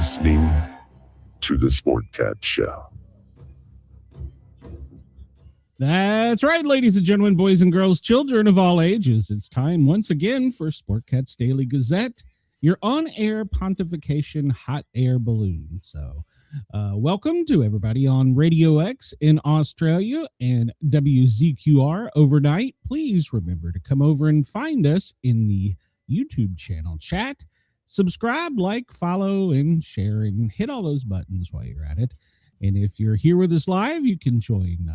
listening to the Sportcat Show. That's right, ladies and gentlemen, boys and girls, children of all ages. It's time once again for Sportcat's Daily Gazette, your on-air pontification hot air balloon. So welcome to everybody on Radio X in Australia and WZQR overnight. Please remember to come over and find us in the YouTube channel chat. Subscribe, like, follow, and share, and hit all those buttons while you're at it. And if you're here with us live, you can join.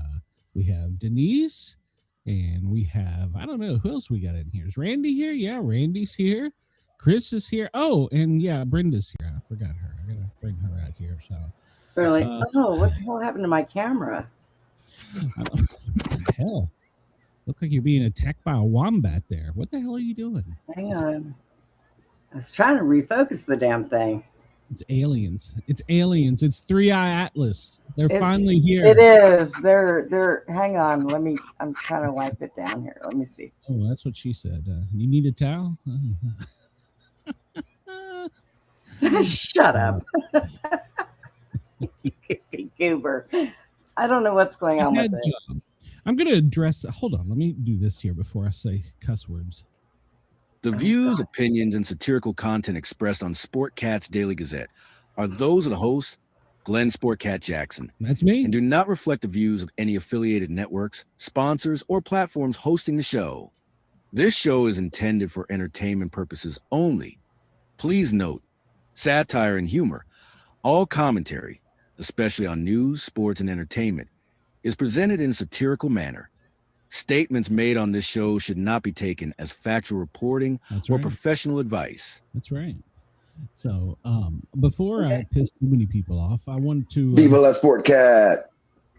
We have Denise, and we have, I don't know, who else we got in here? Is Randy here? Yeah, Randy's here. Chris is here. Oh, and yeah, Brenda's here. I forgot her. I gotta bring her out here. So, really? What the hell happened to my camera? What the hell? Looks like you're being attacked by a wombat there. What the hell are you doing? Hang on. I was trying to refocus the damn thing. It's aliens. It's aliens. It's 3-Eye Atlas. They're finally here. It is. They're. Hang on. I'm trying to wipe it down here. Let me see. Oh, that's what she said. You need a towel? Shut up. Goober. I don't know what's going on with it. I'm going to address. Hold on. Let me do this here before I say cuss words. The views, opinions, and satirical content expressed on Sportcat's Daily Gazette are those of the host, Glenn Sportcat Jackson. That's me. And do not reflect the views of any affiliated networks, sponsors, or platforms hosting the show. This show is intended for entertainment purposes only. Please note, satire and humor, all commentary, especially on news, sports, and entertainment, is presented in a satirical manner. Statements made on this show should not be taken as factual reporting or professional advice. That's right. So, before I piss too many people off, I want to... Viva la Sportcat!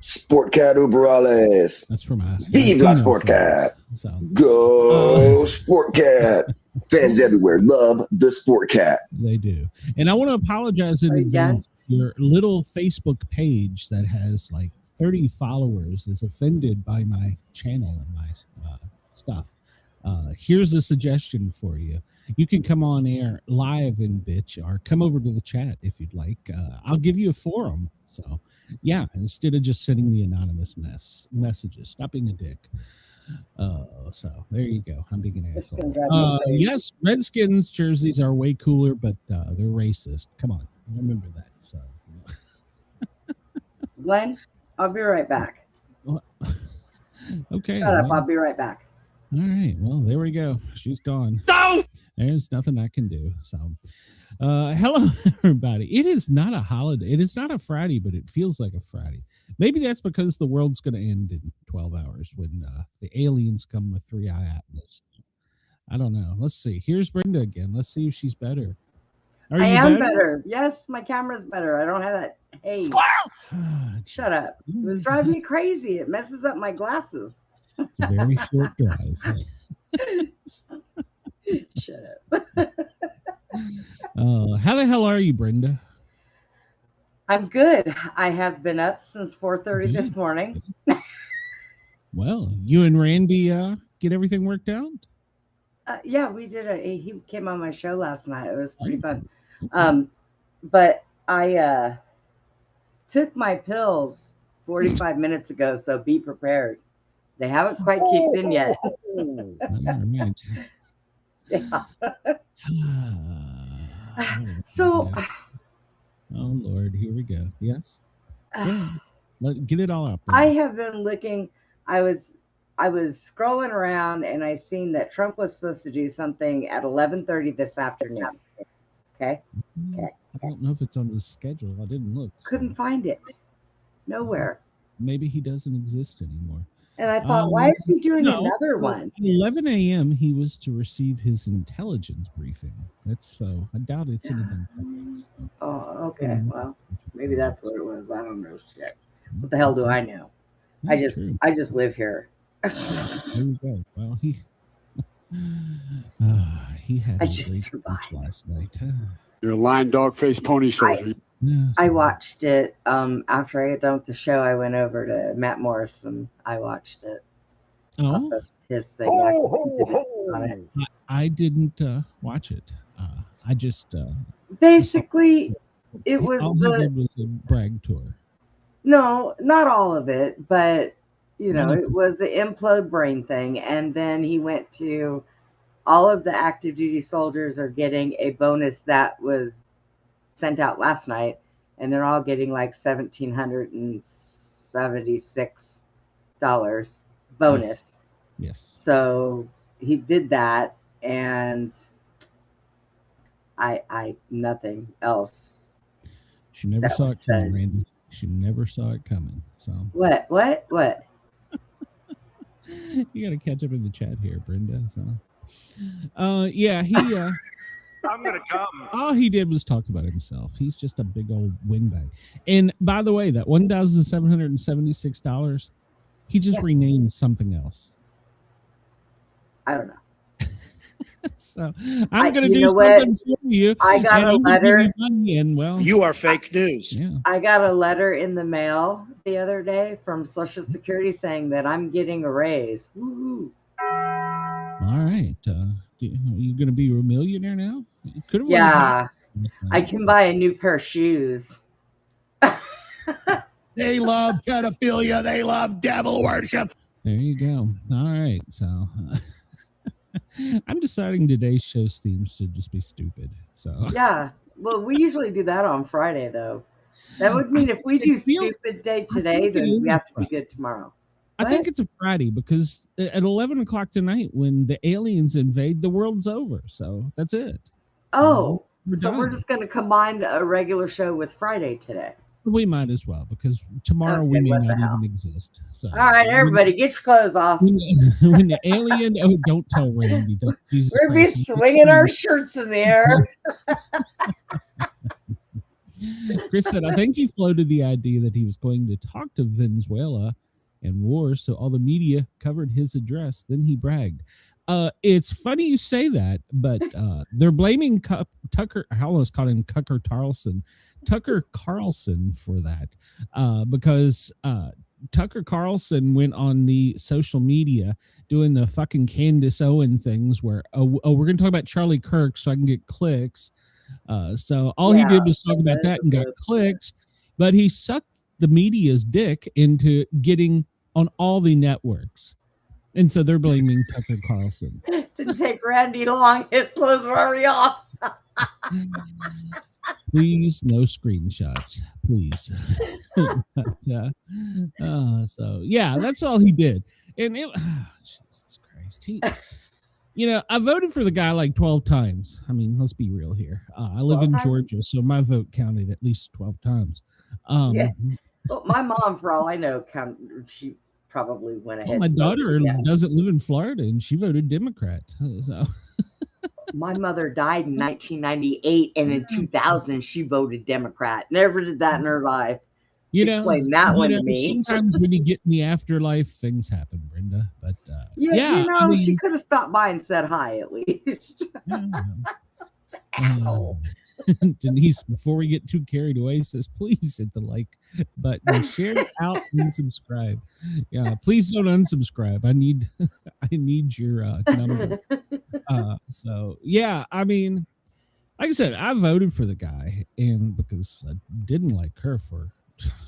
Sportcat Uberales! That's from a... Viva la Sportcat! So, Go Sportcat! Fans everywhere love the Sportcat. They do. And I want to apologize in advance. Your little Facebook page that has like 30 followers is offended by my channel and my stuff. Here's a suggestion for you. You can come on air live and bitch, or come over to the chat if you'd like. I'll give you a forum. So, yeah, instead of just sending the anonymous messages, stop being a dick. So there you go. I'm being an asshole. Yes, Redskins jerseys are way cooler, but they're racist. Come on, remember that. So, Glenn, I'll be right back. Okay. Shut up. I'll be right back. All right. Well, there we go. She's gone. No! There's nothing I can do. So, hello, everybody. It is not a holiday. It is not a Friday, but it feels like a Friday. Maybe that's because the world's going to end in 12 hours when the aliens come with 3-Eye Atlas. I don't know. Let's see. Here's Brenda again. Let's see if she's better. I am better. Yes, my camera's better. I don't have that haze. Shut up. It was driving me crazy. It messes up my glasses. It's a very short drive. Shut up. How the hell are you, Brenda? I'm good. I have been up since 4:30 this morning. Well, you and Randy get everything worked out? Yeah, we did. He came on my show last night. It was pretty fun. But I took my pills 45 minutes ago, so be prepared. They haven't quite kicked in yet. Yeah. So, oh Lord, here we go. Yes, get it all up. I have been looking. I was scrolling around and I seen that Trump was supposed to do something at 11:30 this afternoon. Okay. I don't know if it's on his schedule. I didn't look. Couldn't find it. Nowhere. Maybe he doesn't exist anymore. And I thought, why is he doing another one? At 11 a.m., he was to receive his intelligence briefing. That's so. I doubt it's anything public. So. Oh, okay. Well, maybe that's what it was. I don't know shit. What the hell do I know? I just live here. There you go. Well, he had a great survived last night. You're a lying dog faced pony soldier. I watched it after I got done with the show. I went over to Matt Morris and I watched it. Oh, his thing. I didn't watch it. I just basically it was all he did was a brag tour. no, not all of it, but you know, 90%. it was an implode brain thing. And then he went to all of the active duty soldiers are getting a bonus that was sent out last night, and they're all getting like $1,776 bonus. Yes. So he did that, and I nothing else. She never That saw was it coming, said. Randy. She never saw it coming. So What? you got to catch up in the chat here, Brenda. So, yeah, he. I'm gonna come. All he did was talk about himself. He's just a big old windbag. And by the way, that $1,776, he just renamed something else. I don't know. So I'm going to do know something what? for you. I got and a I'm gonna give letter. you money, and well, You are fake news. yeah. I got a letter in the mail the other day from Social Security saying that I'm getting a raise. Woo-hoo. All right. Are you going to be a millionaire now? You could have. Yeah, I can buy a new pair of shoes. They love pedophilia. They love devil worship. There you go. All right. So I'm deciding today's show's themes should just be stupid. So Yeah, well, we usually do that on Friday, though. That would mean if we do stupid day today, think it then is we a have to be Friday. good tomorrow. I think it's a Friday because at 11 o'clock tonight, when the aliens invade, the world's over. So that's it. Oh, We're so we're done. just going to combine a regular show with Friday today. We might as well because tomorrow we Okay, may what the not hell? even exist. So All right, everybody, get your clothes off. when the alien, oh, don't tell Randy that. Jesus We're going to be Christ. swinging our shirts in the air. Chris said, I think he floated the idea that he was going to talk to Venezuela and war, so all the media covered his address. Then he bragged. It's funny you say that, but they're blaming Tucker. I almost called him Tucker Carlson for that because Tucker Carlson went on the social media doing the fucking Candace Owen things where, we're going to talk about Charlie Kirk so I can get clicks. So all he did was talk about that and got clicks, but he sucked the media's dick into getting on all the networks. And so they're blaming Tucker Carlson. Didn't take Randy long. His clothes were already off. Please, no screenshots, please. But, so yeah, that's all he did. And it, Jesus Christ, I voted for the guy like 12 times. I mean, let's be real here. I live in Georgia, so my vote counted at least 12 times. Yeah. Well, my mom, for all I know, she probably went ahead. Well, my daughter doesn't live in Florida, and she voted Democrat. So. My mother died in 1998, and in 2000 she voted Democrat. Never did that in her life. Explain that one to me. Sometimes when you get in the afterlife, things happen, Brenda. But she could have stopped by and said hi at least. Asshole. Denise, before we get too carried away, says please hit the like button, share it out, and subscribe. Yeah, please don't unsubscribe. I need your number. So yeah, I mean, like I said, I voted for the guy, and because I didn't like her for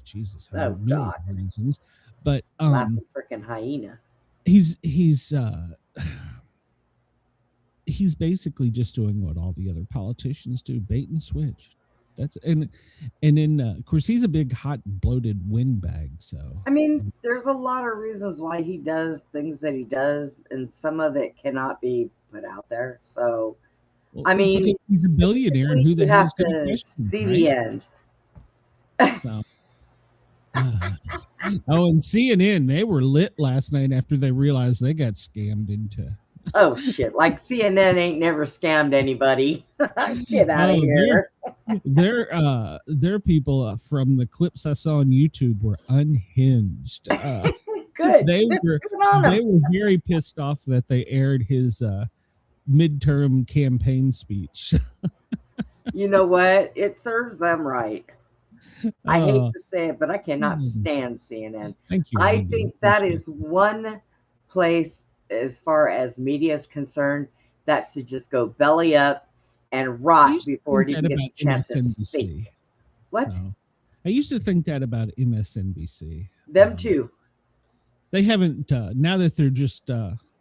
Jesus, million reasons. But freaking hyena. He's basically just doing what all the other politicians do, bait and switch. That's and then of course he's a big hot bloated windbag. So I mean, there's a lot of reasons why he does things that he does, and some of it cannot be put out there. So I mean, he's a billionaire, and who the hell is going to question see him, the right? end. So, and CNN, they were lit last night after they realized they got scammed into. Oh shit! Like CNN ain't never scammed anybody. Get out of here. Their people from the clips I saw on YouTube were unhinged. Good. They were very pissed off that they aired his midterm campaign speech. You know what? It serves them right. I hate to say it, but I cannot stand CNN. Thank you. I think that is one place, as far as media is concerned, that should just go belly up and rot before it even gets a chance to speak. What? So, I used to think that about MSNBC. Them too. They haven't now that they're just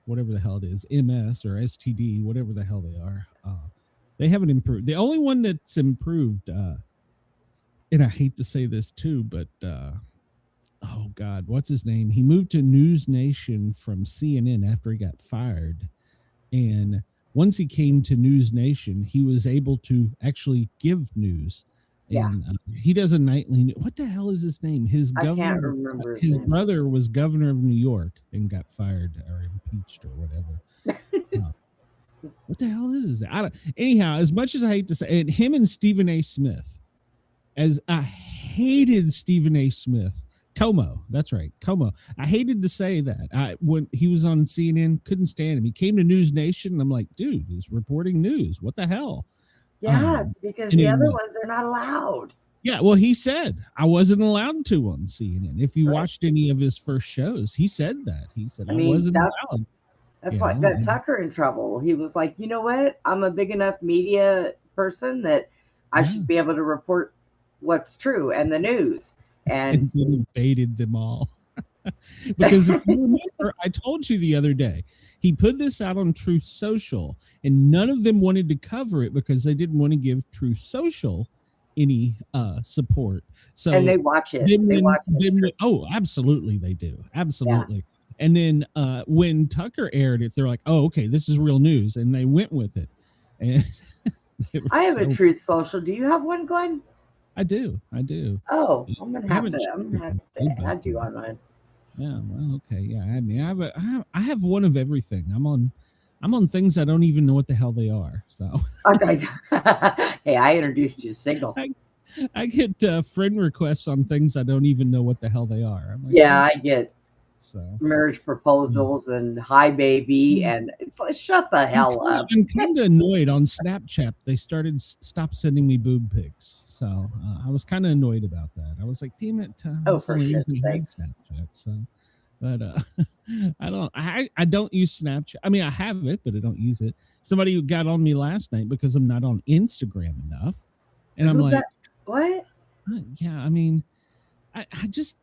whatever the hell it is, MS or STD, whatever the hell they are. They haven't improved. The only one that's improved, and I hate to say this too, but oh God, what's his name? He moved to News Nation from CNN after he got fired, and once he came to News Nation, he was able to actually give news. Yeah. And he does a nightly. What the hell is his name? His I governor. can't remember his His name. brother was governor of New York and got fired or impeached or whatever. What the hell is it? Anyhow, as much as I hate to say it, him and Stephen A. Smith, as I hated Stephen A. Smith, Como, that's right, Como. I hated to say that. When he was on CNN, couldn't stand him. He came to News Nation, and I'm like, dude, he's reporting news. What the hell? Yeah, it's because the other ones are not allowed. Yeah, well, he said I wasn't allowed to on CNN. If you watched any of his first shows, he said that. He said I wasn't allowed. That's why got Tucker in trouble. He was like, you know what? I'm a big enough media person that I should be able to report what's true and the news. And then baited them all. Because if you remember, I told you the other day, he put this out on Truth Social, and none of them wanted to cover it because they didn't want to give Truth Social any support. So and they watch it. Oh, absolutely, they do. Absolutely. Yeah. And then when Tucker aired it, they're like, "Oh, okay, this is real news," and they went with it. And I have a Truth Social. Do you have one, Glenn? I do. Oh, I'm gonna have to add you on mine. Yeah, well, okay, yeah. I mean, I have one of everything. I'm on things I don't even know what the hell they are. So okay. Hey, I introduced you to Signal. I get friend requests on things I don't even know what the hell they are. I'm like, yeah, I get marriage proposals and hi baby, and it's like shut the hell up. I'm kind of annoyed on Snapchat. They stopped sending me boob pics, so I was kind of annoyed about that. I was like, damn it! For shit's sake. Snapchat, so. But I don't use Snapchat. I mean, I have it, but I don't use it. Somebody got on me last night because I'm not on Instagram enough, and I'm like, what? Yeah, I mean, I just.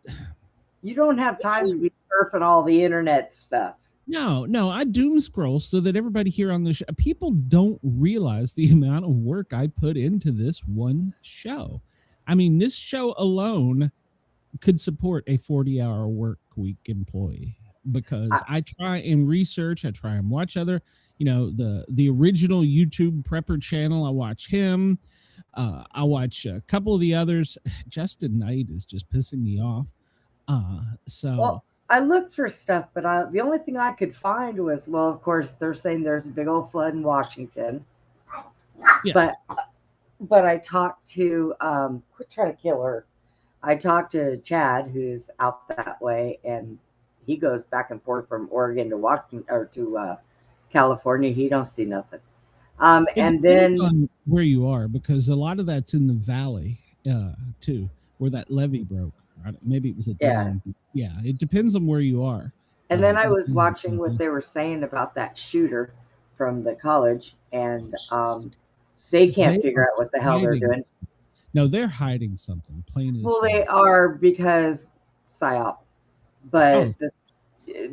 You don't have time to be surfing all the internet stuff. No, I doom scroll so that everybody here on the show, people don't realize the amount of work I put into this one show. I mean, this show alone could support a 40-hour work week employee because I try and research, I try and watch other, the original YouTube prepper channel. I watch him. I watch a couple of the others. Justin Knight is just pissing me off. Well, I looked for stuff, but the only thing I could find was, well, of course, they're saying there's a big old flood in Washington. Yes. But I talked to, quit trying to kill her. I talked to Chad, who's out that way, and he goes back and forth from Oregon to Washington or to California. He don't see nothing. And then on where you are, because a lot of that's in the valley too, where that levee broke. Maybe it was a dam. Yeah, it depends on where you are. And then I was watching what they were saying about that shooter from the college, and they can't figure out what the hell they're doing. No, they're hiding something. Well, they are because PSYOP, but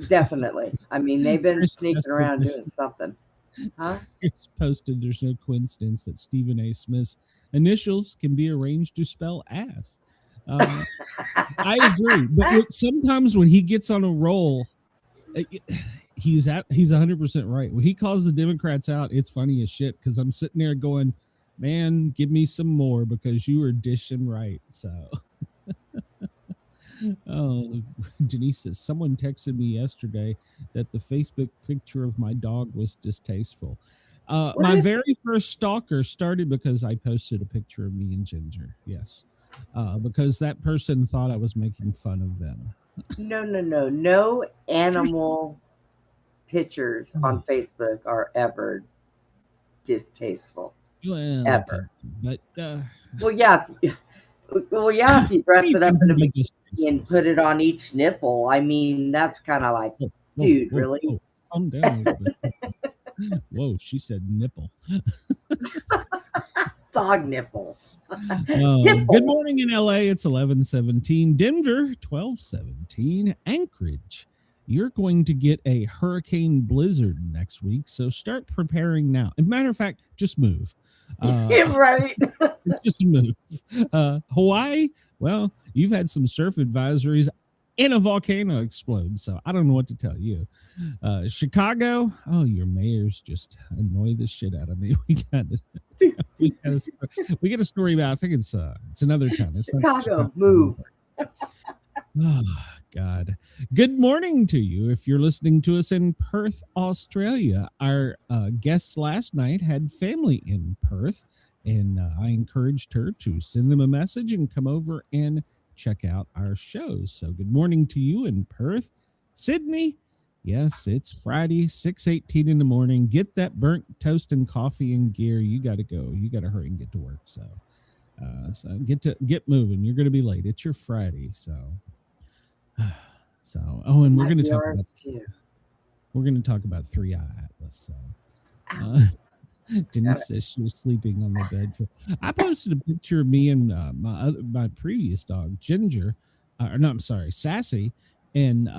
definitely. I mean, they've been sneaking around doing something. Huh? It's posted. There's no coincidence that Stephen A. Smith's initials can be arranged to spell ass. I agree, but sometimes when he gets on a roll, he's 100% right. When he calls the Democrats out, it's funny as shit because I'm sitting there going, man, give me some more because you were dishing right. So Denise says, someone texted me yesterday that the Facebook picture of my dog was distasteful. My very first stalker started because I posted a picture of me and Ginger. Yes. Because that person thought I was making fun of them. No animal pictures on Facebook are ever distasteful. Well, ever. Okay. But well, yeah, if you dress it up in a bikini and put it on each nipple, I mean, that's kind of like, dude, really? Calm down a little bit. Whoa, she said nipple. Dog nipples. Good morning in LA. It's 11:17. Denver, 12:17. Anchorage, you're going to get a hurricane blizzard next week, so start preparing now. As a matter of fact, just move. Right. Just move. Hawaii, well, you've had some surf advisories and a volcano explode, so I don't know what to tell you. Chicago, oh, your mayors just annoy the shit out of me. We got a story about, I think it's another town. It's Chicago, move. Oh, God. Good morning to you. If you're listening to us in Perth, Australia, our guest last night had family in Perth, and I encouraged her to send them a message and come over and check out our shows. So good morning to you in Perth. Sydney, yes, it's Friday, 6:18 in the morning. Get that burnt toast and coffee in gear. You got to go. You got to hurry and get to work. So get moving. You're going to be late. It's your Friday. So and we're going to talk about 3 Eye Atlas. So Denise says she was sleeping on the bed. I posted a picture of me and my previous dog, Ginger. Sassy. And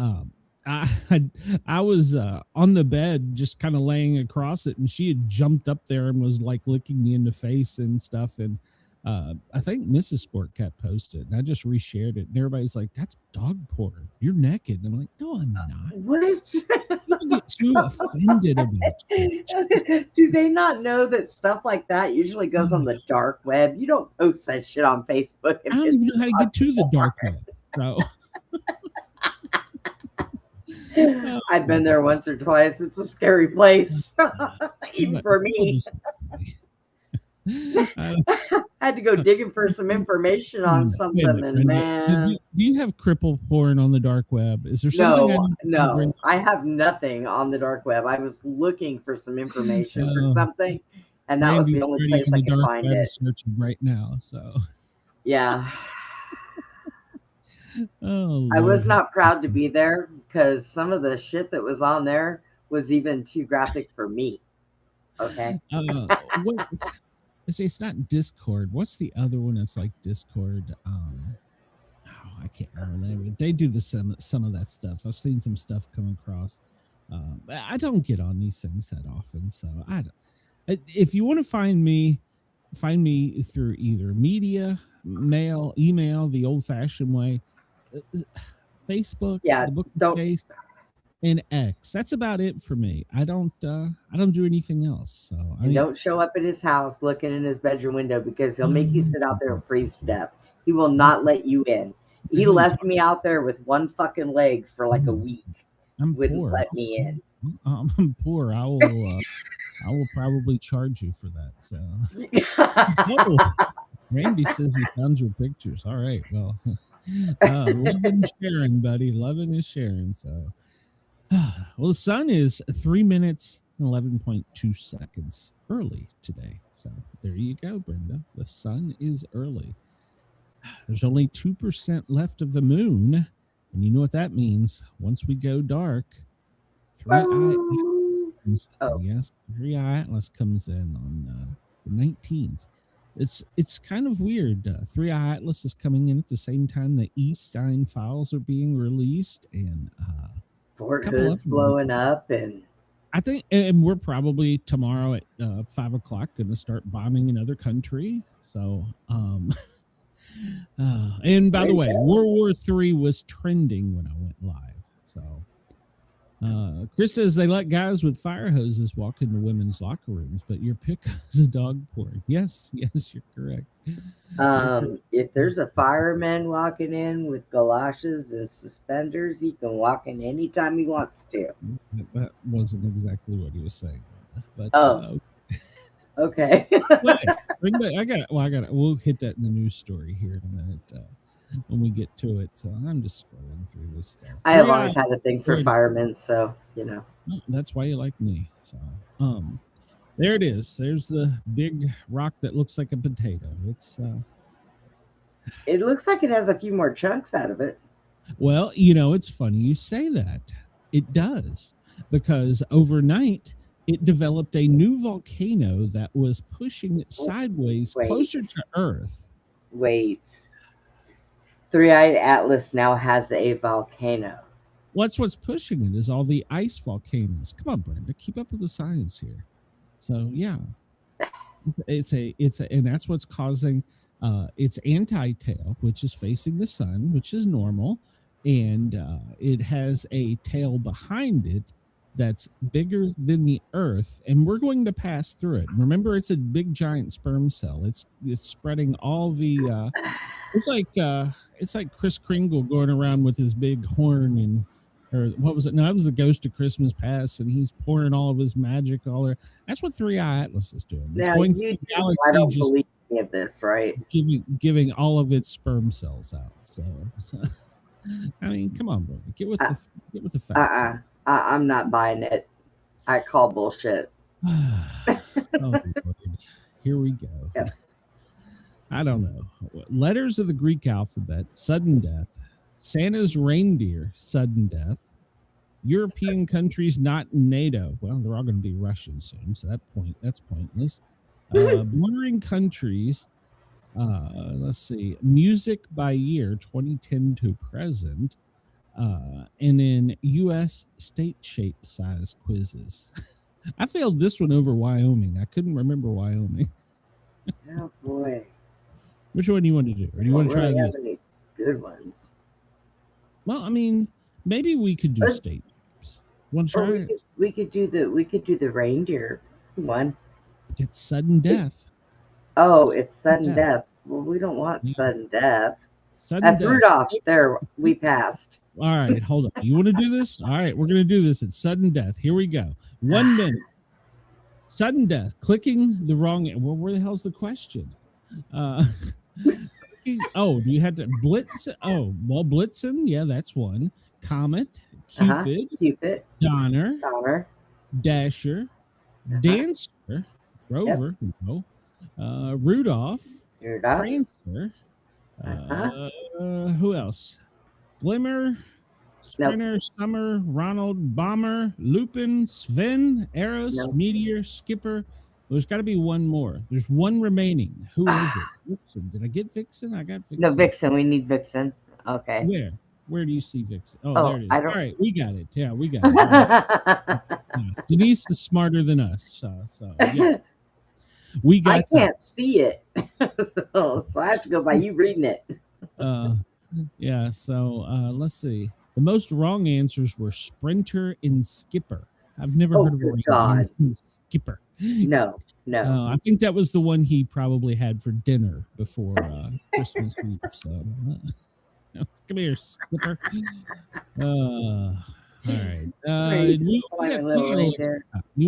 I was on the bed, just kind of laying across it, and she had jumped up there and was like licking me in the face and stuff. And I think Mrs. Sportcat posted, and I just reshared it, and everybody's like, "That's dog porn. You're naked." And I'm like, "No, I'm not." What? People get too offended about it. Do they not know that stuff like that usually goes on the dark web? You don't post that shit on Facebook. I don't even know how to get to the dark web. So. I've been there once or twice. It's a scary place, even for me. I had to go digging for some information on something, and man, do you have cripple porn on the dark web? Is there something? No, I have nothing on the dark web. I was looking for some information for something, and that was the only place I could find it. Searching right now, so yeah. Oh, I was not proud to be there because some of the shit that was on there was even too graphic for me. Okay. It's not Discord. What's the other one that's like Discord? I can't remember the name. They do some of that stuff. I've seen some stuff come across. I don't get on these things that often, so I don't. If you want to find me through either media, mail, email, the old-fashioned way, Facebook, the Book of Space, and X. That's about it for me. I don't do anything else. So don't show up at his house looking in his bedroom window, because he'll make you sit out there and freeze to death. He will not let you in. He left me out there with one fucking leg for like a week. Wouldn't let me in. I'm poor. I will probably charge you for that. So Randy says he found your pictures. All right. Well, loving and sharing, buddy. Loving and sharing. So well, the sun is 3 minutes and 11.2 seconds early today. So there you go, Brenda. The sun is early. There's only 2% left of the moon. And you know what that means. Once we go dark, 3 Eye Atlas. Yes, 3 Eye Atlas comes in on the 19th. It's kind of weird. 3 Eye Atlas is coming in at the same time the Eaststein files are being released, and Fort Hood's blowing up, and I think, and we're probably tomorrow at 5 o'clock going to start bombing another country. So, and by the way, World War III was trending when I went live. So, Chris says they let guys with fire hoses walk into women's locker rooms, but your pick is a dog porn. Yes, you're correct. If there's a fireman walking in with galoshes and suspenders, he can walk in anytime he wants to. That wasn't exactly what he was saying, but okay. I got it. We'll hit that in the news story here in a minute when we get to it. So I'm just scrolling through this stuff. I have always had a thing for firemen, so that's why you like me. So there it is. There's the big rock that looks like a potato. It looks like it has a few more chunks out of it. Well, it's funny you say that. It does, because overnight it developed a new volcano that was pushing it sideways Wait. closer to Earth. Wait. Three-Eyed Atlas now has a volcano. What's pushing it is all the ice volcanoes. Come on, Brenda, keep up with the science here. So yeah, it's and that's what's causing its anti-tail, which is facing the sun, which is normal, and it has a tail behind it that's bigger than the Earth, and we're going to pass through it. Remember, it's a big giant sperm cell. It's spreading all the. It's like Kris Kringle going around with his big horn and. Or what was it? No, it was the Ghost of Christmas Past, and he's pouring all of his magic all there. That's what Three-Eye Atlas is doing. It's going through the galaxy, I don't believe any of this, right? Giving all of its sperm cells out. So I mean, come on, bro. Get with the facts. I'm not buying it. I call bullshit. Oh, Lord. Here we go. Yep. I don't know. Letters of the Greek alphabet, sudden death. Santa's reindeer, sudden death. European countries not in NATO. Well, they're all going to be Russian soon, so that's pointless. Bordering countries. Let's see. Music by year, 2010 to present. And then U.S. state shape size quizzes. I failed this one over Wyoming. I couldn't remember Wyoming. Oh boy. Which one do you want to do? Or do you want to try really have the any good ones? Well, I mean, maybe we could do state names. Want to try it? We could do the reindeer one. It's sudden death. Oh, it's sudden death. Well, we don't want sudden death. That's death. Rudolph. There, we passed. All right, hold on. You want to do this? All right, we're going to do this. It's sudden death. Here we go. 1 minute. Sudden death. Clicking the wrong. Well, where the hell's the question? Oh, you had to blitz. Oh, well, Blitzen. Yeah, that's one. Comet, Cupid, Donner, Dasher, Dancer, Grover, no, Rudolph, Prancer. Who else? Glimmer, Sprinter, Summer, Ronald, Bomber, Lupin, Sven, Eros, Meteor, Skipper. There's got to be one more. There's one remaining. Who is it? Vixen. Did I get Vixen? I got Vixen. No, Vixen. We need Vixen. Okay. Where do you see Vixen? Oh, there it is. All right, we got it. Yeah, we got it. Yeah. Denise is smarter than us. So yeah. We got. I can't see it, so I have to go by you reading it. Yeah. So let's see. The most wrong answers were Sprinter and Skipper. I've never heard of a Skipper. No. I think that was the one he probably had for dinner before Christmas Eve. So, come here, Skipper. All right. You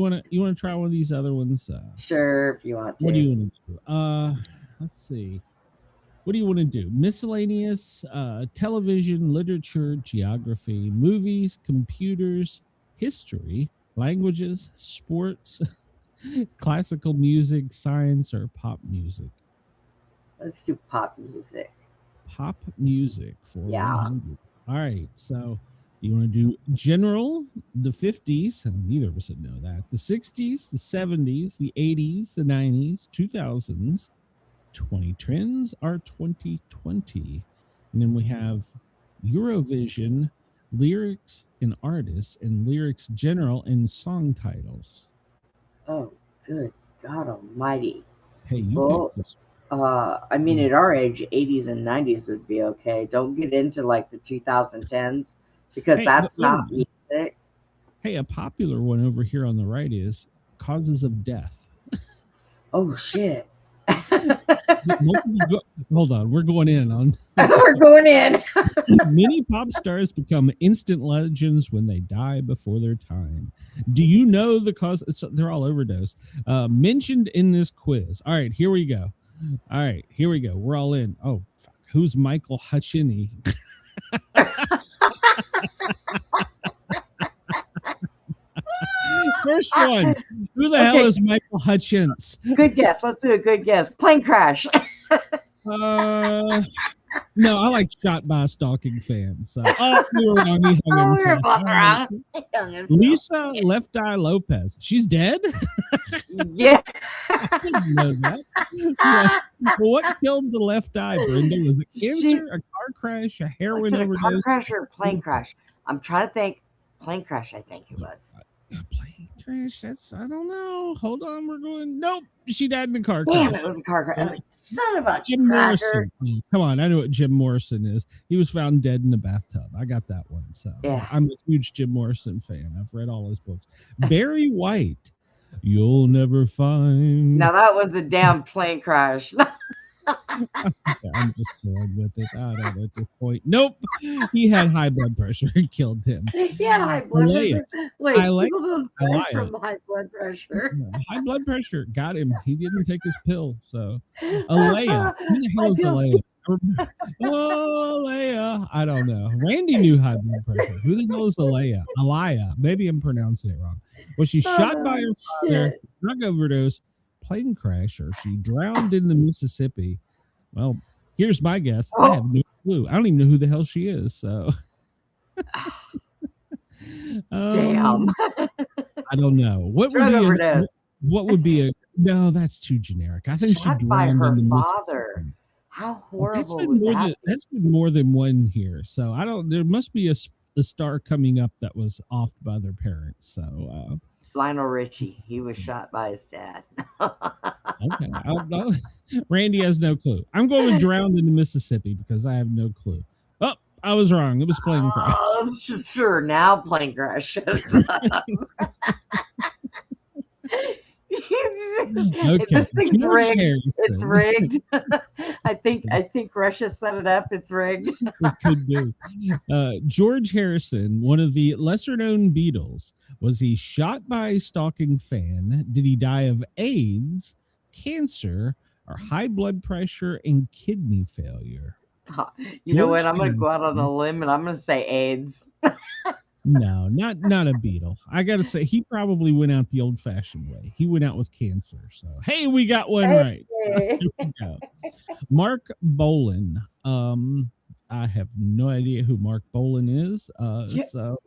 want to try one of these other ones? Sure, if you want to. What do you want to do? Let's see. What do you want to do? Miscellaneous, television, literature, geography, movies, computers, history, languages, sports, classical music, science, or pop music? Let's do pop music. Pop music for 100. All right. So you want to do general, the 50s? Neither of us would know that. The 60s, the 70s, the 80s, the 90s, 2000s, 20 trends, or 2020. And then we have Eurovision, lyrics and artists, and lyrics general and song titles. Oh, good God Almighty! Hey, you picked this. I mean, at our age, 80s and 90s would be okay. Don't get into like the 2010s because that's not music. Hey, a popular one over here on the right is causes of death. Oh shit! Hold on, we're going in on. We're going in. Many pop stars become instant legends when they die before their time. Do you know the cause? They're all overdosed. Mentioned in this quiz. All right, here we go. We're all in. Oh, fuck. Who's Michael Hutchins? First one. Who the hell is Michael Hutchins? Good guess. Let's do a good guess. Plane crash. No, I like shot by a stalking fan. So, oh, we were wrong. He hung We were himself. both wrong. Lisa Left Eye Lopez. She's dead? Yeah. I didn't know that. Yeah. Well, what killed the left eye, Brenda? Was it cancer, a car crash, a heroin Was it a car overdose? crash or a plane crash? I'm trying to think. Plane crash, I think it was. A plane crash? I don't know. Hold on. We're going. Nope. She died in a car Damn, crash. it was a car crash. Son of a Jim cracker. Morrison. Come on, I know what Jim Morrison is. He was found dead in a bathtub. I got that one. So Yeah. I'm a huge Jim Morrison fan. I've read all his books. Barry White. You'll never find. Now that was a damn plane crash. I'm just going with it. I don't know at this point. Nope. He had high blood pressure. It killed him. Yeah, high blood Alea. pressure. Wait, people don't die Alea. from high blood pressure. High blood pressure got him. He didn't take his pill. So, Alea. Who the hell is Alea? Oh, Alea. I don't know. Randy knew high blood pressure. Who the hell is Alea? Alea. Maybe I'm pronouncing it wrong. Was she shot by her father, drug overdose, plane crash, or she drowned in the Mississippi? Well, here's my guess. I have no clue. I don't even know who the hell she is. So, Damn. I don't know. What Drug would be overdose. what would be a no? That's too generic. I think Shot she by drowned her in the father. Mississippi. How Well, horrible that's been more than one here. So I don't. There must be a star coming up that was offed by their parents. So Lionel Richie. He was shot by his dad. okay, Randy has no clue. I'm going with drowned in the Mississippi because I have no clue. Oh, I was wrong. It was plane crash. Oh, sure. Now plane crash shows up. Okay, This thing's George rigged. Harrison. It's rigged. I think Russia set it up. It's rigged. It could be. George Harrison, one of the lesser known Beatles, was he shot by a stalking fan? Did he die of AIDS, cancer, or high blood pressure and kidney failure? You know what? George I'm going to go out on Harrison. a limb and I'm going to say AIDS. No, not a Beatle. I gotta say he probably went out the old fashioned way. He went out with cancer. So hey, we got one right. So, here we go. Mark Bolan. I have no idea who Mark Bolan is. So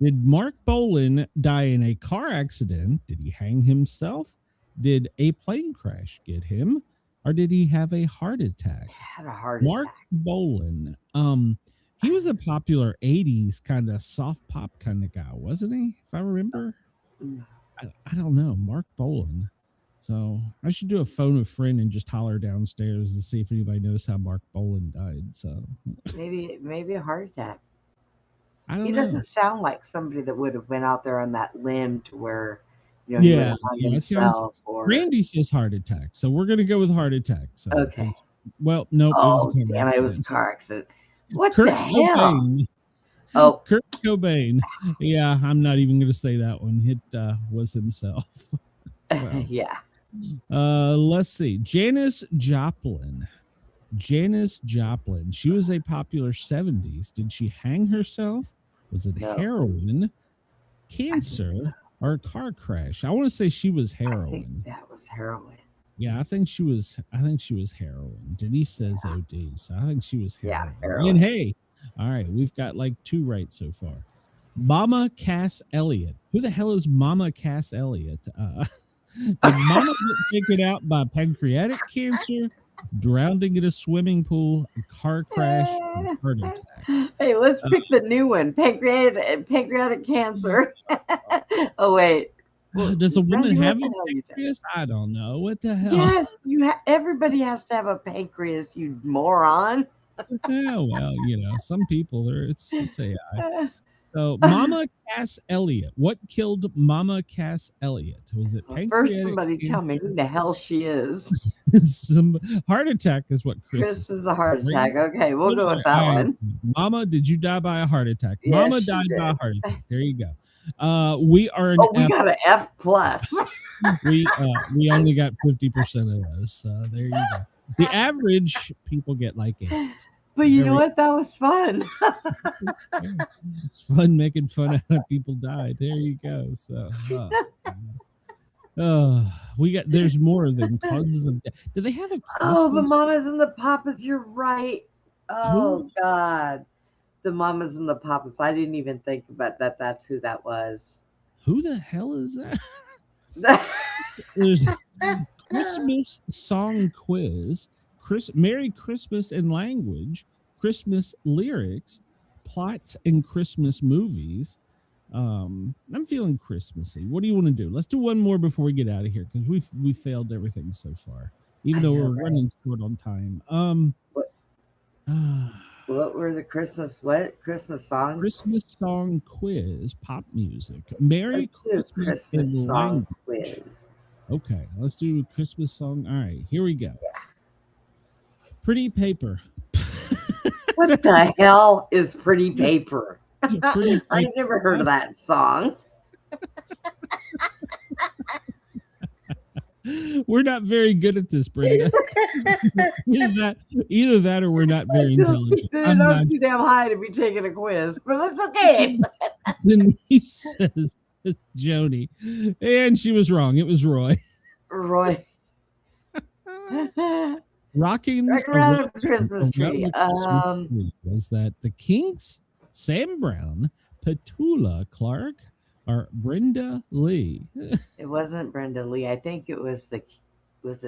did Mark Bolan die in a car accident? Did he hang himself? Did a plane crash get him? Or did he have a heart attack? Had a heart Mark attack. Bolan. He was a popular 80s kind of soft pop kind of guy, wasn't he? If I remember. I don't know. Mark Bolan. So I should do a phone a friend and just holler downstairs and see if anybody knows how Mark Bolan died. So Maybe a heart attack. I don't He know. doesn't sound like somebody that would have went out there on that limb to where, he would have hung himself. Or... Randy says heart attack, so we're gonna go with heart attack. So, Okay. Well, nope. It was a car accident. What Kurt the hell? Cobain. Oh, Kurt Cobain. Yeah, I'm not even going to say that one. It was himself. So, yeah. Let's see. Janis Joplin. Janis Joplin. She was a popular 70s. Did she hang herself? Was it No. heroin, cancer, or a car crash? I want to say she was I heroin. think that was heroin. Yeah, I think she was heroin. Denise says OD, so I think she was heroin. Yeah, heroin. And hey, all right, we've got like 2 right so far. Mama Cass Elliott. Who the hell is Mama Cass Elliott? Did Mama get taken out by pancreatic cancer, drowning in a swimming pool, a car crash, or heart attack? Hey, let's pick the new one. Pancreatic cancer. Oh wait. Does a woman Randy, what have the a hell you doing? pancreas? I don't know. What the hell? Yes, everybody has to have a pancreas, you moron. Yeah, well, some people it's AI. So Mama Cass Elliott. What killed Mama Cass Elliott? Was it pancreatic First, somebody cancer? tell me who the hell she is. Some heart attack is what Chris is a heart attack. Okay, we'll go with All that right. one. Mama, did you die by a heart attack? Yes, Mama she died by a did. heart attack. There you go. We are an We F. got an F plus. We only got 50% of those. So there you go. The average people get like 8. But you know what? That was fun. It's fun making fun out of people died. There you go. So there's more than causes of death. Do they have a Oh, the Christmas? mamas and the papas, you're right. Oh God, the Mamas and the Papas. I didn't even think about that. That's who that was. Who the hell is that? There's Christmas song quiz, Merry Christmas in language, Christmas lyrics, plots and Christmas movies. I'm feeling Christmassy. What do you want to do? Let's do one more before we get out of here because we failed everything so far, even though we're running short on time. What were the Christmas songs? Christmas song quiz, pop music. Merry Christmas in song language. quiz. Okay, let's do a Christmas song. All right, here we go. Yeah. Pretty Paper. What the hell is Pretty Paper? Pretty Paper. I've never heard of that song. We're not very good at this, Brenda. either that or we're not very intelligent. I'm not too damn high to be taking a quiz, but that's okay. Denise says Joni, and she was wrong. It was Roy. Roy. Rocking around the Christmas tree. Was that the Kinks, Sam Brown, Petula Clark, or Brenda Lee? It wasn't Brenda Lee. I think it was the Kinks.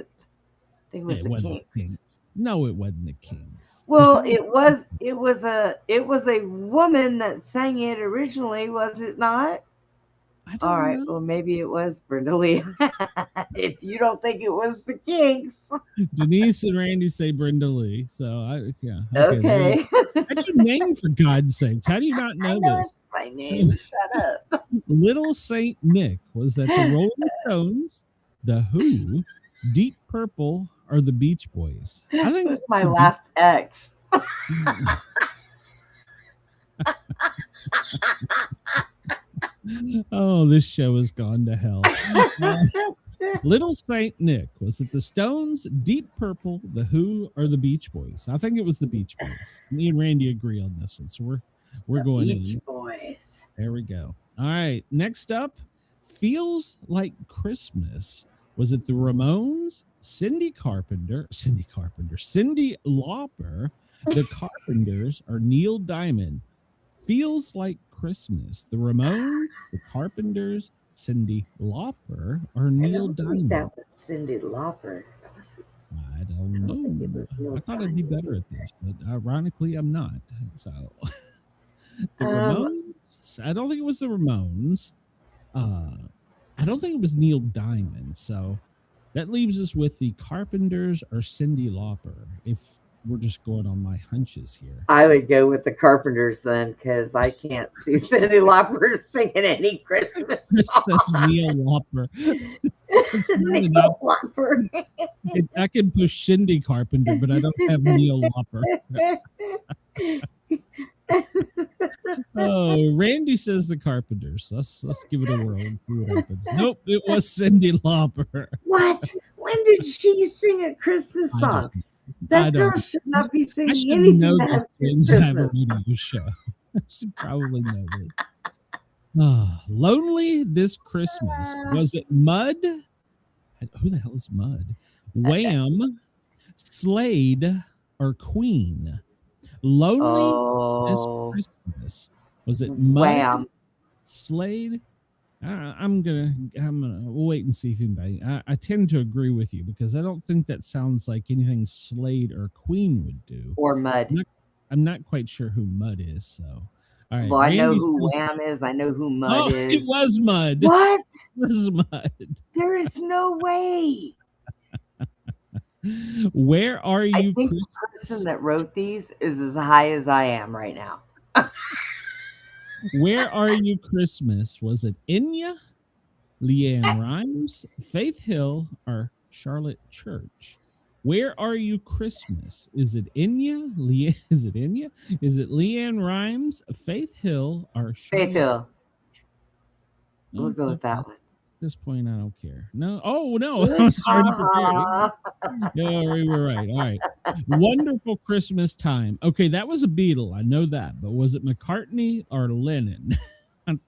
No, it wasn't the Kinks. Well, it was a woman that sang it originally, was it not? All right, well, maybe it was Brenda Lee. If you don't think it was the Kinks. Denise and Randy say Brenda Lee. So, Okay. That's your name, for God's sakes. How do you not know this? It's my name. Shut up. Little Saint Nick. Was that the Rolling Stones, the Who, Deep Purple, or the Beach Boys? I think it was my last ex. Oh, this show has gone to hell. Little Saint Nick. Was it the Stones, Deep Purple, the Who, or the Beach Boys? I think it was the Beach Boys. Me and Randy agree on this one, so we're going in. Beach Boys. There we go. All right. Next up, Feels Like Christmas. Was it the Ramones, Cindy Lauper, the Carpenters, or Neil Diamond? Feels Like Christmas. The Ramones, the Carpenters, Cindy Lauper, or Neil Diamond? That was Cindy Lauper. I don't know. I thought I'd be better at this, but ironically, I'm not. So the Ramones. I don't think it was the Ramones. I don't think it was Neil Diamond. So that leaves us with the Carpenters or Cindy Lauper. If we're just going on my hunches here, I would go with the Carpenters then, because I can't see Cindy Lauper singing any Christmas That's Neil Lauper. Neil Lauper. I can push Cindy Carpenter, but I don't have Neil Lauper. Oh, Randy says the Carpenters. Let's give it a whirl and see what happens. Nope, it was Cindy Lauper. What? When did she sing a Christmas song? That girl should not be singing anything that has James have a radio show. I should probably know this. Lonely This Christmas. Was it Mud? Who the hell is Mud? Wham, Slade, or Queen? Lonely This Christmas. Was it Mud? Wham. Slade? I'm gonna we'll wait and see if anybody. I tend to agree with you because I don't think that sounds like anything Slade or Queen would do. Or Mud. I'm not quite sure who Mud is. So, all right. Well, I know Randy who says, Wham is. I know who Mud is. It was Mud. What? It was Mud. There is no way. Where are you? I think the person that wrote these is as high as I am right now. Where Are You Christmas? Was it Enya, Leanne Rimes, Faith Hill, or Charlotte Church? Where Are You Christmas? Is it Enya? Is it Leanne Rimes, Faith Hill, or Charlotte? Faith Hill. We'll go with that one. At this point, I don't care. No. Oh, no. I'm starting prepared. No, we were right. All right. Wonderful Christmas Time. Okay, that was a Beatle. I know that. But was it McCartney or Lennon? I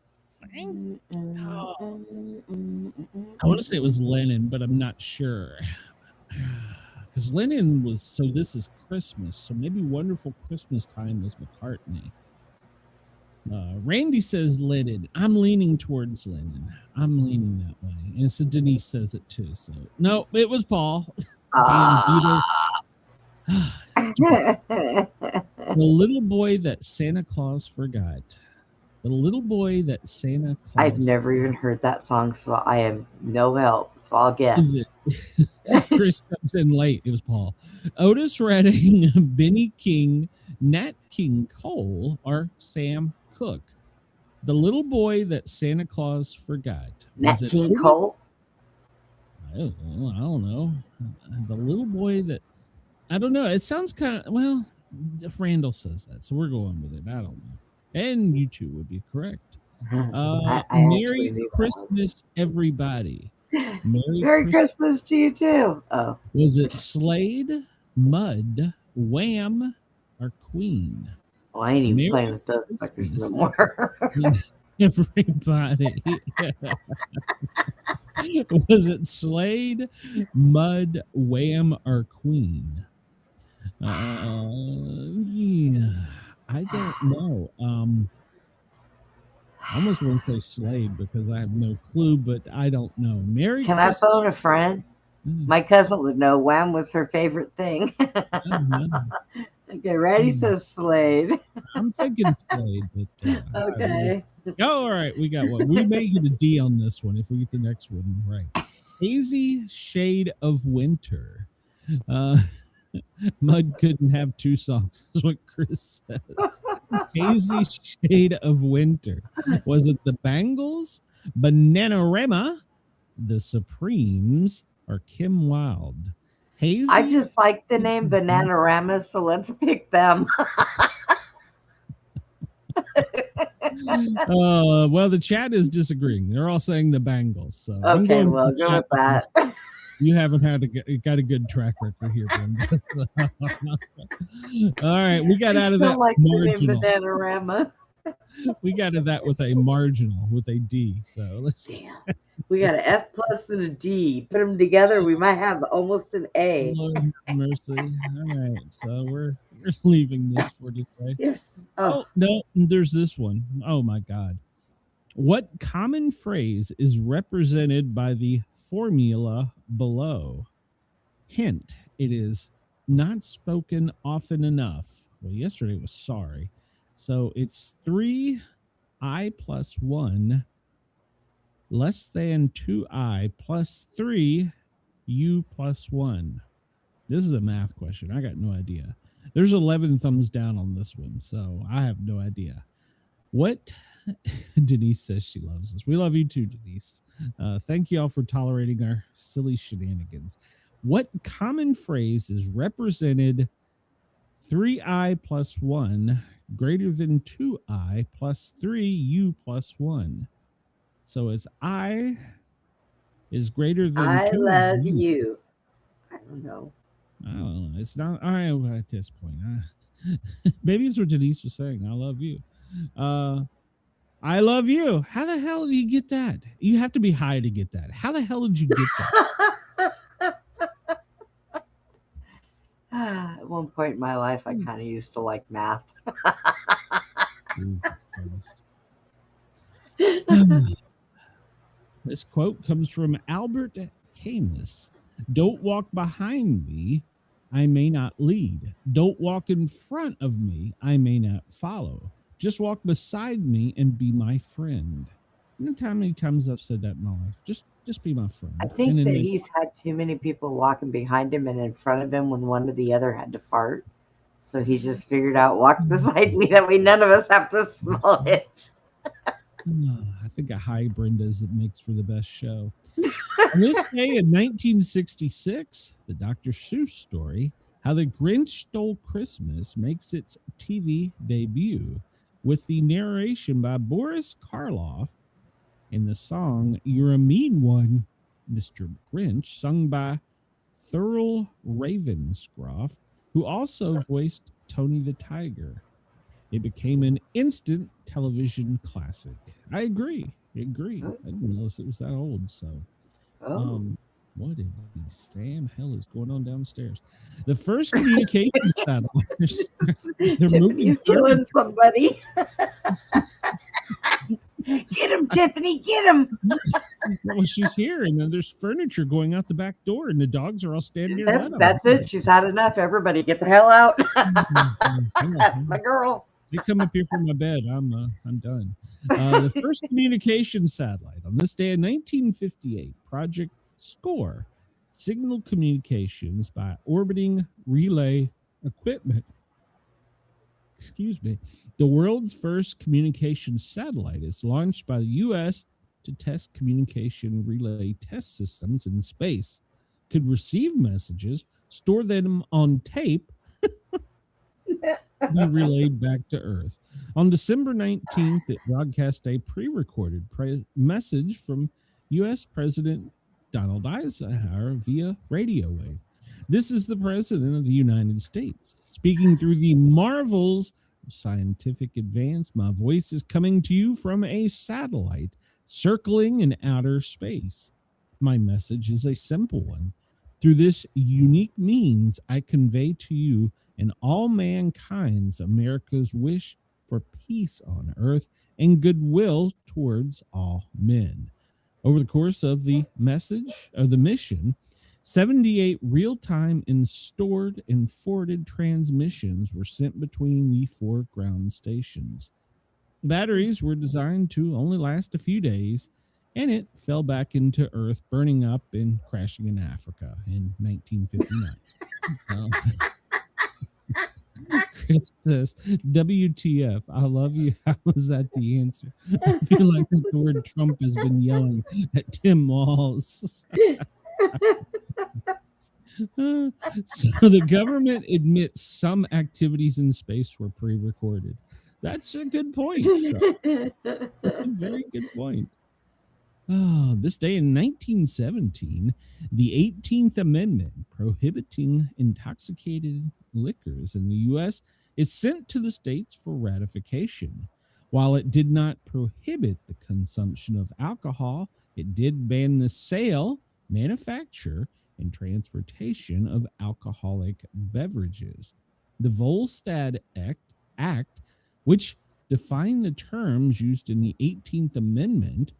want to say it was Lennon, but I'm not sure. because Lennon was so. This is Christmas, so maybe Wonderful Christmas Time was McCartney. Randy says Lennon. I'm leaning towards Lennon. I'm leaning that way, and so Denise says it too. So no, it was Paul. Damn Beatles. The little boy that Santa Claus forgot. The little boy that Santa Claus. I've never even heard that song, so I am no help. So I'll guess. Is it? Chris comes in late. It was Paul. Otis Redding, Benny King, Nat King Cole, or Sam Cooke. The little boy that Santa Claus forgot. Nat King Cole? I don't know. The little boy that... I don't know. It sounds kind of... Well, if Randall says that, so we're going with it. I don't know. And you two would be correct. Merry Christmas, everybody. Merry Christmas to you too. Oh. Was it Slade, Mud, Wham, or Queen? Oh, I ain't even playing with those fuckers no more. Everybody. Was it Slade, Mud, Wham, or Queen? Yeah, I don't know. I almost want to say Slade because I have no clue, but I don't know. Merry Can Christmas. I phone a friend? My cousin would know. Wham was her favorite thing. Okay, Randy says Slade. I'm thinking Slade, but okay. All right, we got one. We may get a D on this one if we get the next one right. Hazy Shade of Winter. Mud couldn't have two songs, is what Chris says. Hazy Shade of Winter. Was it the Bangles, Bananarama, the Supremes, or Kim Wilde? Hazy. I just like the name Bananarama, so let's pick them. Well, the chat is disagreeing. They're all saying the Bangles. So okay, well, go with that. You haven't got a good track record here, Brenda. All right, we got out of that like marginal. Bananarama. We got to that with a marginal, with a D. So let's. Damn. We got an F plus and a D. Put them together, we might have almost an A. Lord mercy. All right, so we're leaving this for today. Yes. Oh no, there's this one. Oh my God. What common phrase is represented by the formula below? Hint, it is not spoken often enough. Well, yesterday was sorry. So it's 3i plus 1 less than 2i plus 3u plus 1. This is a math question. I got no idea. There's 11 thumbs down on this one, so I have no idea. What Denise says she loves us. We love you too, Denise. Thank you all for tolerating our silly shenanigans. What common phrase is represented 3i plus 1 greater than 2i plus 3u plus 1? So it's I is greater than I 2. love you. I don't know. It's not all right at this point. Maybe it's what Denise was saying. I love you. I love you. How the hell do you get that? You have to be high to get that. How the hell did you get that? At one point in my life, I kind of used to like math. Jesus Christ. This quote comes from Albert Camus. Don't walk behind me, I may not lead. Don't walk in front of me, I may not follow. Just walk beside me and be my friend. You know how many times I've said that in my life? Just be my friend. I think that he's had too many people walking behind him and in front of him when one or the other had to fart. So he just figured out, walk beside me, that way none of us have to smell it. I think a high Brenda's that makes for the best show. On this day in 1966, the Dr. Seuss story, How the Grinch Stole Christmas, makes its TV debut with the narration by Boris Karloff in the song You're a Mean One, Mr. Grinch, sung by Thurl Ravenscroft, who also voiced Tony the Tiger. It became an instant television classic. I agree. I didn't realize it was that old. So, What in the Sam hell is going on downstairs? The first communication satellites. They're moving Tiffany's killing somebody. Get him, Tiffany, get him. Well, she's here, and then there's furniture going out the back door, and the dogs are all standing there. That's it. She's had enough. Everybody, get the hell out. That's my girl. They come up here from my bed. I'm done. The first communication satellite on this day in 1958, Project SCORE, signal communications by orbiting relay equipment. Excuse me. The world's first communication satellite is launched by the U.S. to test communication relay test systems in space. Could receive messages, store them on tape, be relayed back to Earth. On December 19th, it broadcast a pre-recorded message from U.S. President Donald Eisenhower via radio wave. This is the President of the United States speaking through the marvels of scientific advance. My voice is coming to you from a satellite circling in outer space. My message is a simple one. Through this unique means, I convey to you and all mankind's America's wish for peace on earth and goodwill towards all men. Over the course of the mission, 78 real-time and stored and forwarded transmissions were sent between the 4 ground stations. The batteries were designed to only last a few days, and it fell back into Earth, burning up and crashing in Africa in 1959. Chris says, WTF, I love you. How is that the answer? I feel like the word Trump has been yelling at Tim Walz. So the government admits some activities in space were pre-recorded. That's a good point. So that's a very good point. Oh, this day in 1917, the 18th Amendment prohibiting intoxicated liquors in the U.S. is sent to the states for ratification. While it did not prohibit the consumption of alcohol, it did ban the sale, manufacture, and transportation of alcoholic beverages. The Volstead Act, which defined the terms used in the 18th Amendment,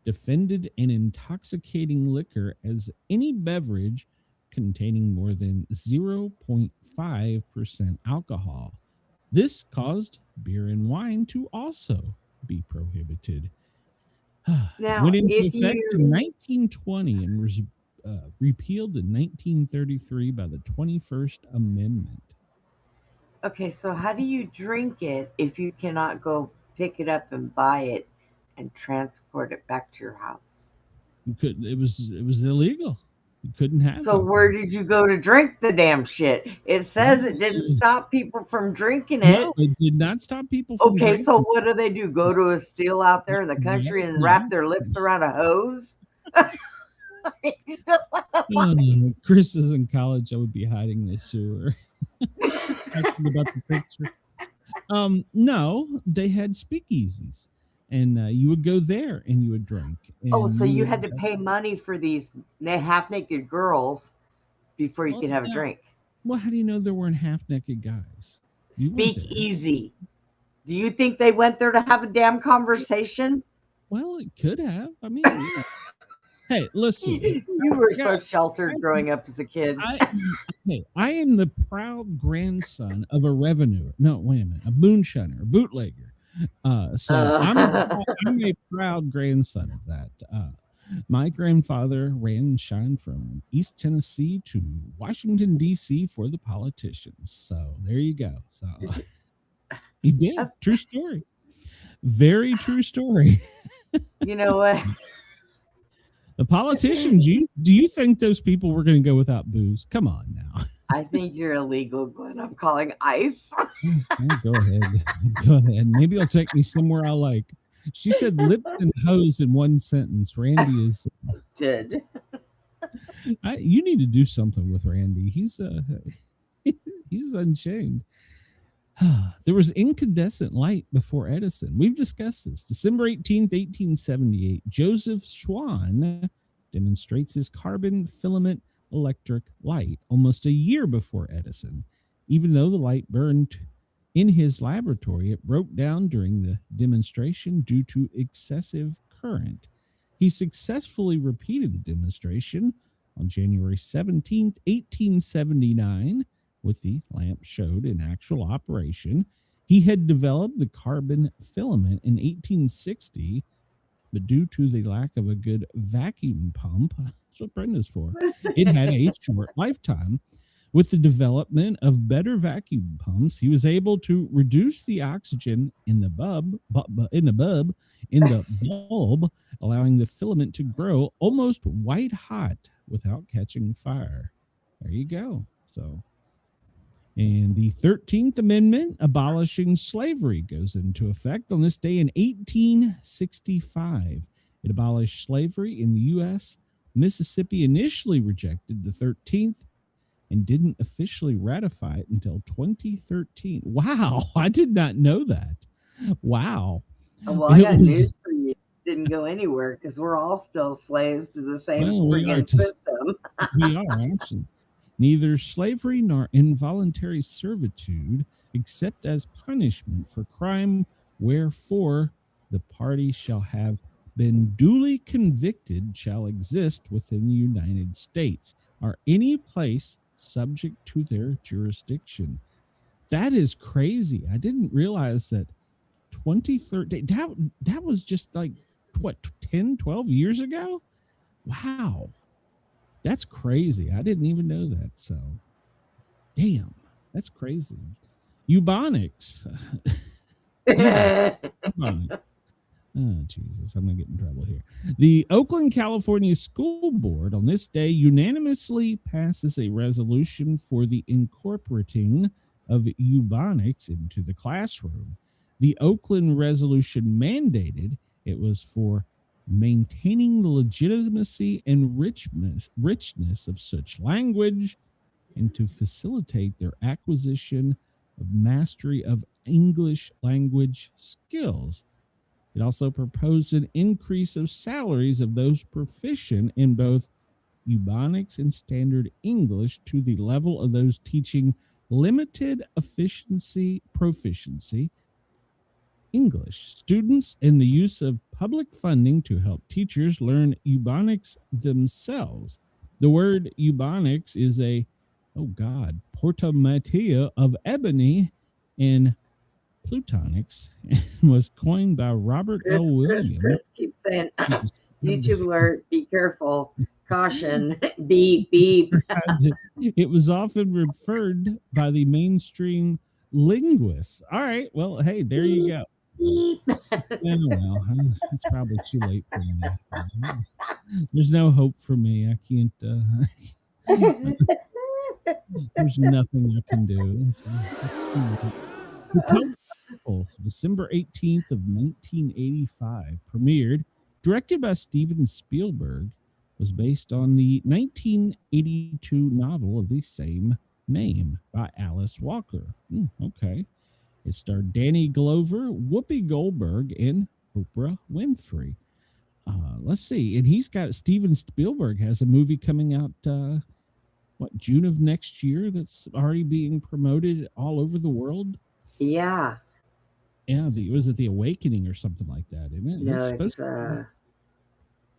defended an intoxicating liquor as any beverage containing more than 0.5% alcohol. This caused beer and wine to also be prohibited. Now, went into effect in 1920 and was repealed in 1933 by the 21st Amendment. Okay, so how do you drink it if you cannot go pick it up and buy it and transport it back to your house? You couldn't. It was illegal. You couldn't have. So where did you go to drink the damn shit? It says it didn't stop people from drinking it. No, it did not stop people from Okay, drinking. so what do? Go to a still out there in the country and wrap their lips around a hose? Chris is in college. I would be hiding in the sewer. Talking about the picture. No, they had speakeasies. And you would go there and you would drink. So you had to pay money for these half-naked girls before you could have a drink. Well, how do you know there weren't half-naked guys? Speak easy. Do you think they went there to have a damn conversation? Well, it could have. I mean, hey, listen. You were so sheltered growing up as a kid. I am the proud grandson of a revenue. No, wait a minute. A moonshiner, a bootlegger. I'm a proud grandson of that. My grandfather ran and shined from East Tennessee to Washington, D.C. for the politicians. So there you go. So he did. True story. Very true story. You know what? The politicians, do you think those people were going to go without booze? Come on now. I think you're illegal, Glenn. I'm calling ICE. Go ahead. Go ahead. Maybe it'll take me somewhere I like. She said lips and hose in one sentence. Randy is did. You need to do something with Randy. He's unchained. There was incandescent light before Edison. We've discussed this. December 18th, 1878, Joseph Schwann demonstrates his carbon filament electric light almost a year before Edison. Even though the light burned in his laboratory, it broke down during the demonstration due to excessive current. He successfully repeated the demonstration on January 17th, 1879, with the lamp showed in actual operation. He had developed the carbon filament in 1860, but due to the lack of a good vacuum pump, that's what Brenda's for, it had a short lifetime. With the development of better vacuum pumps, he was able to reduce the oxygen in the bulb, allowing the filament to grow almost white hot without catching fire. There you go. So, and the 13th Amendment abolishing slavery goes into effect on this day in 1865. It abolished slavery in the U.S. Mississippi initially rejected the 13th and didn't officially ratify it until 2013. Wow, I did not know that. Wow. Oh, well, I got news for you. It didn't go anywhere because we're all still slaves to the same friggin' system. We are, actually. Neither slavery nor involuntary servitude, except as punishment for crime wherefore the party shall have been duly convicted, shall exist within the United States, or any place subject to their jurisdiction. That is crazy. I didn't realize that 2013, that was just like, what, 10, 12 years ago? Wow. That's crazy. I didn't even know that. So, damn, that's crazy. Eubonics. Eubonics. Oh, Jesus, I'm going to get in trouble here. The Oakland, California School Board on this day unanimously passes a resolution for the incorporating of eubonics into the classroom. The Oakland resolution mandated it was for maintaining the legitimacy and richness of such language and to facilitate their acquisition of mastery of English language skills. It also proposed an increase of salaries of those proficient in both eubonics and standard English to the level of those teaching limited proficiency English students, and the use of public funding to help teachers learn eubonics themselves. The word eubonics is portomatia of ebony and plutonics, and was coined by Robert L. Williams. Chris keeps saying, YouTube alert, be careful, caution, beep, beep. It was often referred by the mainstream linguists. All right, well, hey, there you go. Well, it's probably too late for me. There's no hope for me. I can't. There's nothing I can do. December 18th of 1985, premiered, directed by Steven Spielberg, was based on the 1982 novel of the same name by Alice Walker. Okay. It starred Danny Glover, Whoopi Goldberg, and Oprah Winfrey. Let's see. And Steven Spielberg has a movie coming out, June of next year, that's already being promoted all over the world? Yeah. Yeah, was it The Awakening or something like that, isn't it? No,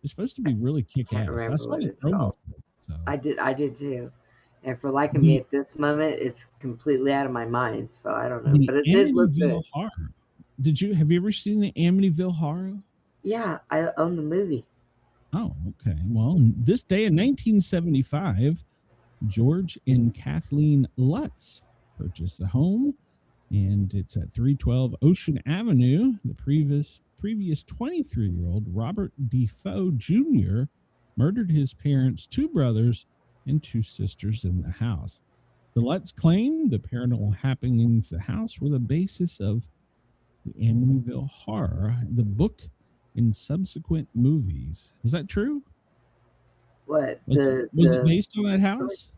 it's supposed to be really kick-ass. I saw the promo. So. I did too. And for liking me at this moment, it's completely out of my mind. So I don't know. But it did look good. Horror. Have you ever seen the Amityville Horror? Yeah, I own the movie. Oh, okay. Well, this day in 1975, George and Kathleen Lutz purchased a home, and it's at 312 Ocean Avenue. The previous 23-year-old Robert Defoe Jr. murdered his parents, 2 brothers, and 2 sisters in the house. The Lutz claimed the paranormal happenings in the house were the basis of the Amityville Horror, the book, and subsequent movies. Was that true? What? Was it based on that house?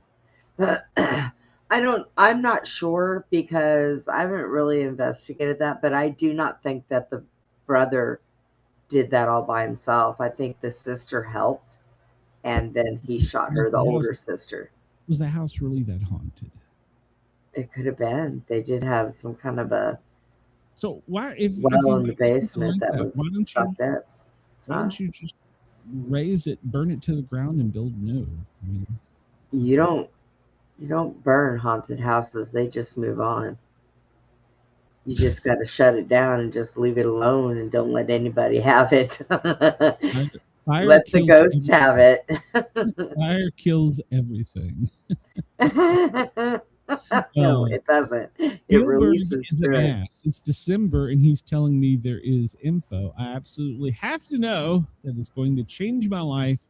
I'm not sure because I haven't really investigated that, but I do not think that the brother did that all by himself. I think the sister helped and then he shot her, the older sister. Was the house really that haunted? It could have been. They did have some kind of a So why, if well you in the buy something basement like that was why fucked up. don't you just raise it, burn it to the ground, and build new? I mean, You don't burn haunted houses. They just move on. You just got to shut it down and just leave it alone and don't let anybody have it. fire Let the kills ghosts have it. Fire kills everything. No, it doesn't. It Spielberg releases is an spirits. ass. It's December, and he's telling me there is info. I absolutely have to know that it's going to change my life,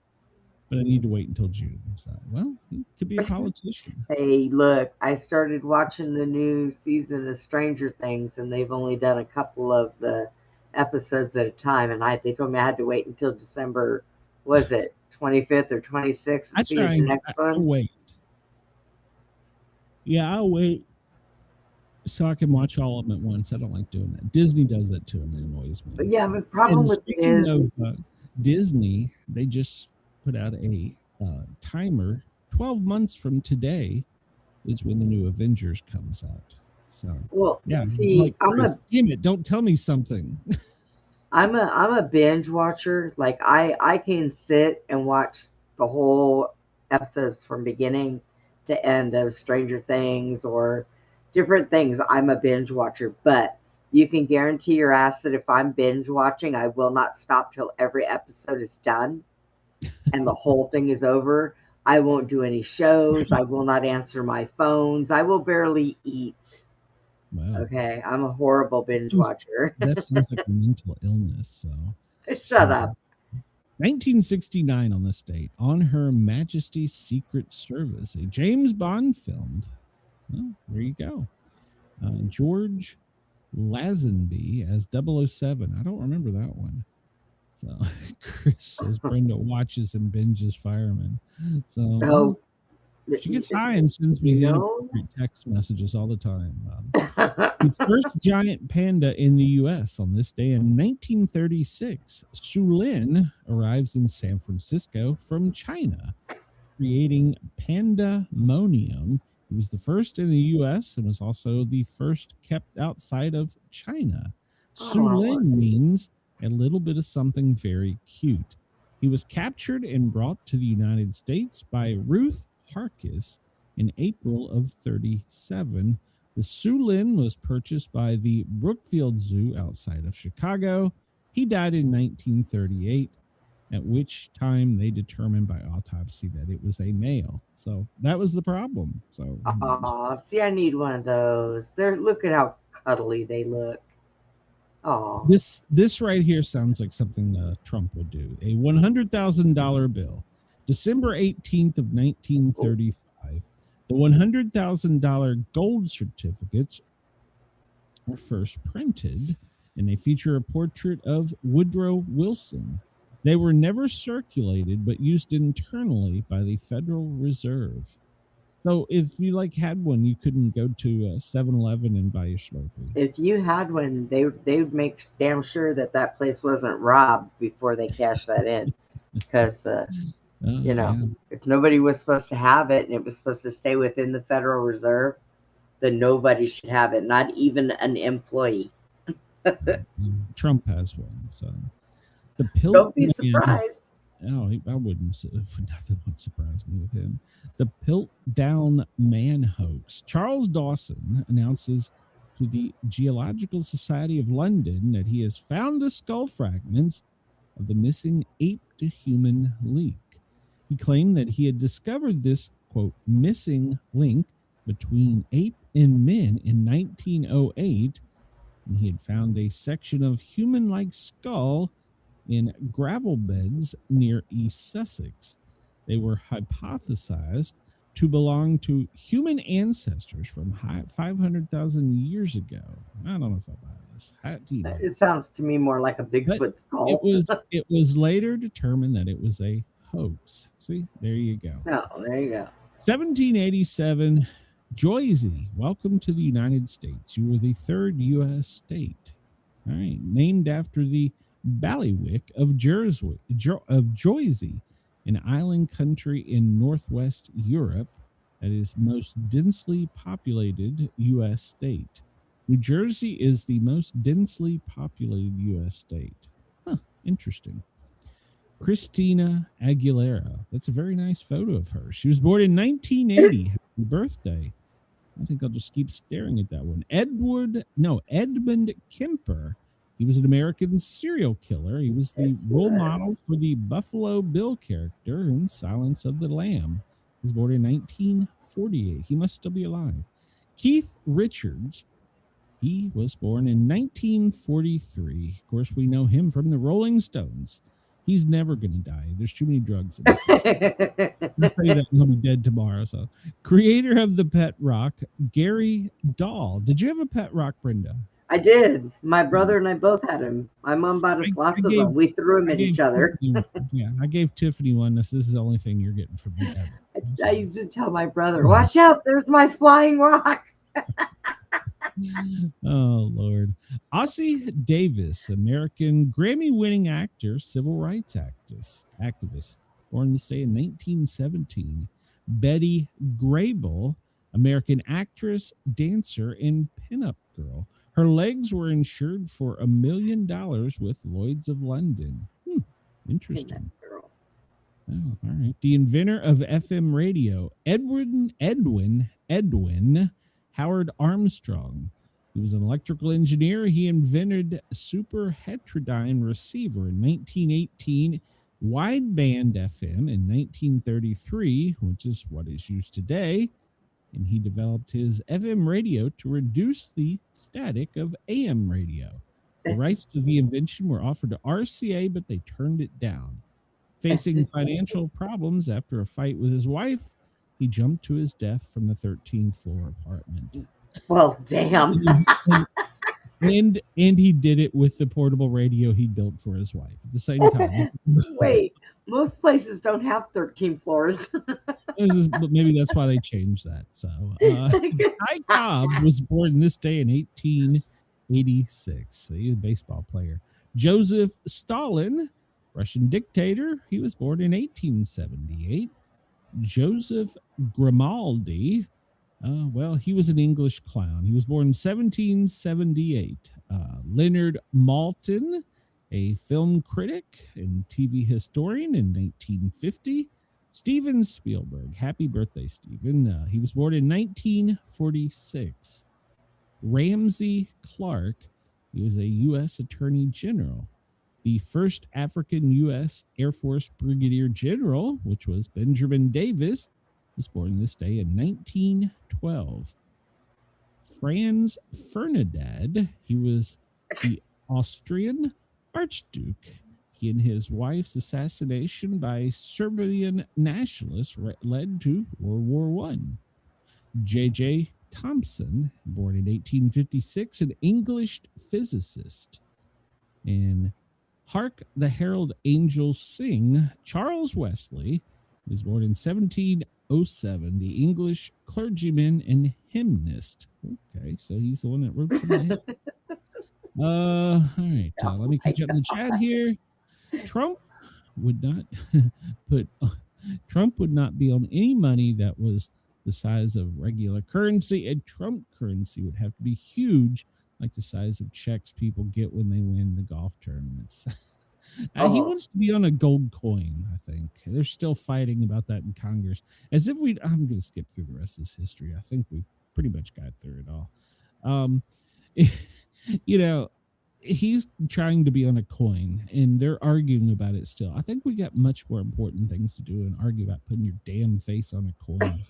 but I need to wait until June. So, well, he could be a politician. Hey, look, I started watching the new season of Stranger Things, and they've only done a couple of the episodes at a time. And they told me I had to wait until December, was it 25th or 26th to see the next I'll one? wait. Yeah, I'll wait so I can watch all of them at once. I don't like doing that. Disney does that too, and it annoys me. But yeah, the problem with it speaking is of Disney, they just put out a timer. 12 months from today is when the new Avengers comes out. So, well, yeah, see, Chris, damn it, don't tell me something. I'm a binge watcher. Like I can sit and watch the whole episodes from beginning to end of Stranger Things or different things. I'm a binge watcher, but you can guarantee your ass that if I'm binge watching, I will not stop till every episode is done and the whole thing is over. I won't do any shows. I will not answer my phones. I will barely eat. Wow. Okay, I'm a horrible binge watcher. That sounds like a mental illness. So Shut up. 1969 on this date, On Her Majesty's Secret Service, a James Bond film. Well, there you go. George Lazenby as 007. I don't remember that one. So Chris says Brenda watches and binges Fireman. So she gets high and sends me text messages all the time. The first giant panda in the U.S. on this day in 1936, Sulin arrives in San Francisco from China, creating pandemonium. It was the first in the U.S. and was also the first kept outside of China. Sulin means a little bit of something very cute. He was captured and brought to the United States by Ruth Harkis in April of 37. The Sulin was purchased by the Brookfield Zoo outside of Chicago. He died in 1938, at which time they determined by autopsy that it was a male. So that was the problem. So, see, I need one of those. Look at how cuddly they look. Oh, this right here sounds like something Trump would do. A $100,000 bill, December 18th of 1935. The $100,000 gold certificates were first printed, and they feature a portrait of Woodrow Wilson. They were never circulated, but used internally by the Federal Reserve. So if you had one, you couldn't go to 7-Eleven and buy your Slurpee. If you had one, they would make damn sure that place wasn't robbed before they cashed that in, because if nobody was supposed to have it and it was supposed to stay within the Federal Reserve, then nobody should have it, not even an employee. Trump has one, so the pill. Don't be surprised. No, I wouldn't. Nothing would surprise me with him. The Piltdown Man hoax. Charles Dawson announces to the Geological Society of London that he has found the skull fragments of the missing ape-to-human link. He claimed that he had discovered this, quote, missing link between ape and men in 1908, and he had found a section of human-like skull in gravel beds near East Sussex. They were hypothesized to belong to human ancestors from 500,000 years ago. I don't know if I buy this. How do you know? It sounds to me more like a Bigfoot skull. It was later determined that it was a hoax. See, there you go. Oh, there you go. 1787, Jersey, welcome to the United States. You were the third U.S. state. All right, named after the Bailiwick of Jersey. an island country in northwest Europe that is most densely populated U.S. state. New Jersey is the most densely populated U.S. state. Huh, interesting. Christina Aguilera. That's a very nice photo of her. She was born in 1980. Happy birthday. I think I'll just keep staring at that one. Edmund Kemper. He was an American serial killer. He was the role model for the Buffalo Bill character in Silence of the Lamb. He was born in 1948. He must still be alive. Keith Richards. He was born in 1943. Of course, we know him from the Rolling Stones. He's never going to die. There's too many drugs in this system. I'll say that he'll be dead tomorrow. So, creator of the pet rock, Gary Dahl. Did you have a pet rock, Brenda? I did. My brother and I both had him. My mom bought us lots of them. We threw them at each other. Yeah, I gave Tiffany one. This is the only thing you're getting from me ever. I used to tell my brother, watch out, there's my flying rock. Oh, Lord. Ossie Davis, American Grammy-winning actor, civil rights activist, born this day in 1917. Betty Grable, American actress, dancer, and pinup girl. Her legs were insured for $1 million with Lloyd's of London. Interesting. Oh, all right. The inventor of FM radio, Edwin Howard Armstrong. He was an electrical engineer. He invented super heterodyne receiver in 1918, wideband FM in 1933, which is what is used today. And he developed his FM radio to reduce the static of AM radio. The rights to the invention were offered to RCA, but they turned it down. Facing financial problems after a fight with his wife, he jumped to his death from the 13th floor apartment. Well, damn. and he did it with the portable radio he built for his wife at the same time. Wait, most places don't have 13 floors. Maybe that's why they changed that. So, Ty Cobb was born this day in 1886. He's a baseball player. Joseph Stalin, Russian dictator. He was born in 1878. Joseph Grimaldi. He was an English clown. He was born in 1778. Leonard Maltin, a film critic and TV historian in 1950. Steven Spielberg. Happy birthday, Steven. He was born in 1946. Ramsey Clark. He was a U.S. Attorney General. The first African U.S. Air Force Brigadier General, which was Benjamin Davis, was born this day in 1912. Franz Ferdinand, he was the Austrian Archduke. He and his wife's assassination by Serbian nationalists led to World War I. J.J. Thomson, born in 1856, an English physicist. And Hark the Herald Angels Sing, Charles Wesley was born in 1707, the English clergyman and hymnist. Okay, so he's the one that wrote some of the hymns. All right, let me catch up in the chat here. Trump would not be on any money that was the size of regular currency, and Trump currency would have to be huge, like the size of checks people get when they win the golf tournaments. He wants to be on a gold coin, I think. They're still fighting about that in Congress. I'm going to skip through the rest of this history. I think we've pretty much got through it all. He's trying to be on a coin, and they're arguing about it still. I think we got much more important things to do than argue about putting your damn face on a coin.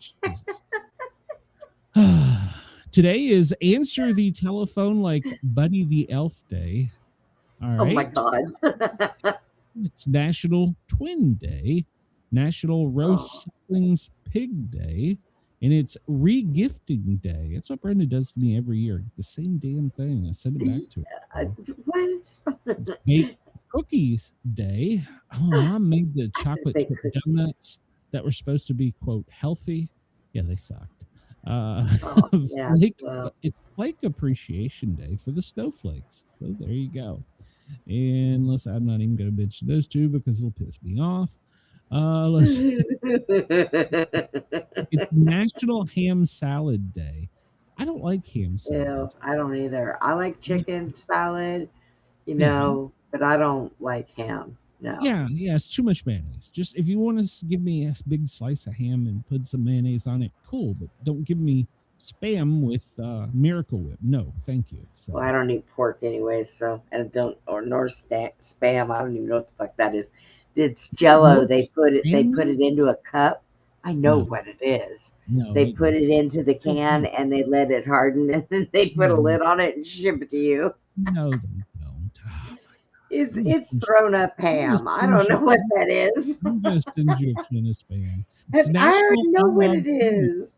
Today is Answer the Telephone Like Buddy the Elf Day. All right. Oh, my God. It's National Twin Day, National Roast Siblings Pig Day, and it's Re-Gifting Day. That's what Brenda does to me every year. The same damn thing. I send it back to her. What? It's Baked Cookies Day. Oh, Mom made the chocolate chip donuts that were supposed to be, quote, healthy. Yeah, they sucked. It's Flake Appreciation Day for the snowflakes. So there you go. And I'm not even going to mention those two because it'll piss me off. Let's see. It's National Ham Salad Day. I don't like ham Ew, salad. I don't either. I like chicken salad, Yeah. but I don't like ham. No. Yeah, it's too much mayonnaise. Just if you want to give me a big slice of ham and put some mayonnaise on it, cool. But don't give me Spam with Miracle Whip. No, thank you. So Well, I don't eat pork anyway, so and don't nor spam. I don't even know what the fuck that is. It's Jello. They put it into a cup. I know No. what it is. No, They put it into the can and they let it harden, and then they put a lid on it and ship it to you. No, they don't. It's thrown up ham. I don't know what that is. I'm gonna send you a can of Spam. I already know what it is.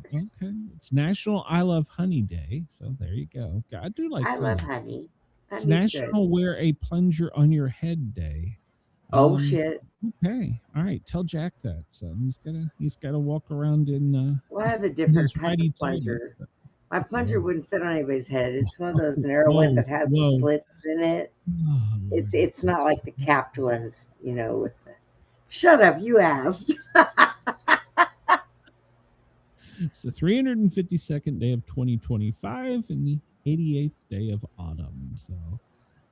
Okay, it's National I Love Honey Day, so there you go. I do like. I love honey. It's Honey's National good. Wear a Plunger on Your Head Day. Oh shit! Okay, all right. Tell Jack that. So he's gotta walk around in. Well, I have a in different his type whitey of plunger. tighties. My plunger Whoa. wouldn't fit on anybody's head. It's one of those narrow ones that has the slits in it. Oh, Lord. It's not like the capped ones, with the. Shut up! You asked. It's the 352nd day of 2025 and the 88th day of autumn. So,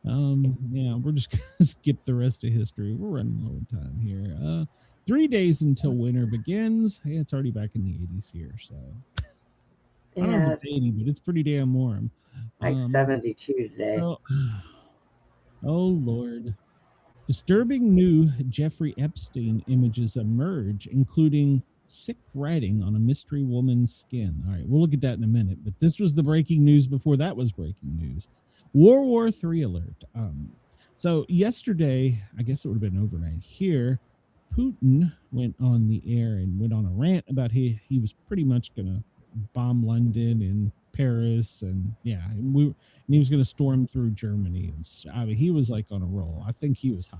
yeah, we're just gonna skip the rest of history. We're running low on time here. 3 days until winter begins. Hey, it's already back in the 80s here. So, I don't know if it's 80, but it's pretty damn warm. Like 72 today. So, oh Lord. Disturbing new Jeffrey Epstein images emerge, including sick writing on a mystery woman's skin. All right, we'll look at that in a minute, but this was the breaking news before that was breaking news. World War III alert. So yesterday, I guess it would have been overnight here, Putin went on the air and went on a rant about he was pretty much going to bomb London and Paris, and yeah, he was going to storm through Germany. I mean, he was like on a roll. I think he was high.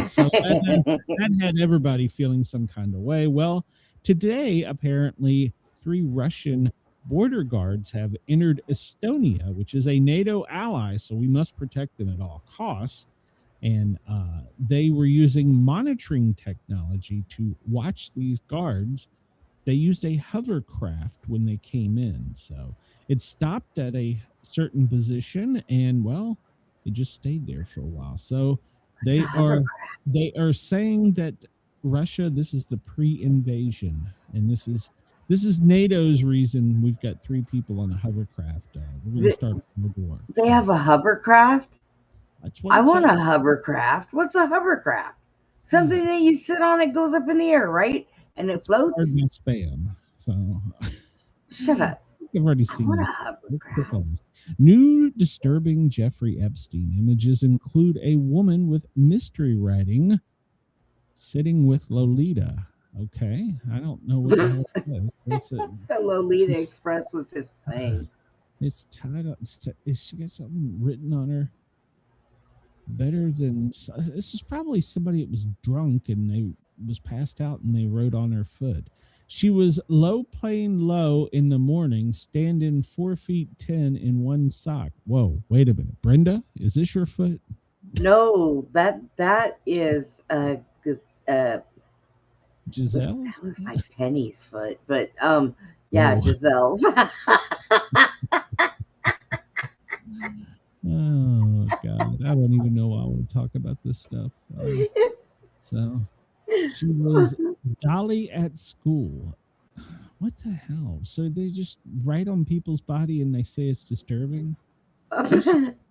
So that had everybody feeling some kind of way. Well, today, apparently, 3 Russian border guards have entered Estonia, which is a NATO ally, so we must protect them at all costs. And they were using monitoring technology to watch these guards. They used a hovercraft when they came in. So it stopped at a certain position and, well, it just stayed there for a while. So they are saying that Russia, this is the pre-invasion, and this is NATO's reason we've got 3 people on a hovercraft. We're going to start a war. They have a hovercraft? That's what I want a hovercraft. What's a hovercraft? Something that you sit on, it goes up in the air, right? And it floats? Spam. So shut up. I've already seen this. New disturbing Jeffrey Epstein images include a woman with mystery writing sitting with Lolita. Okay, I don't know what the hell it is. The Lolita Express was his plane. It's tied up. Is she got something written on her? Better than this is probably somebody that was drunk and they was passed out and they wrote on her foot. She was playing low in the morning, standing 4 feet 10 in one sock. Whoa, wait a minute, Brenda, is this your foot? No, that is Giselle. That looks like Penny's foot, but yeah, Giselle's. Oh God, I don't even know why I want to talk about this stuff. So she was Dolly at school. What the hell? So they just write on people's body and they say it's disturbing. We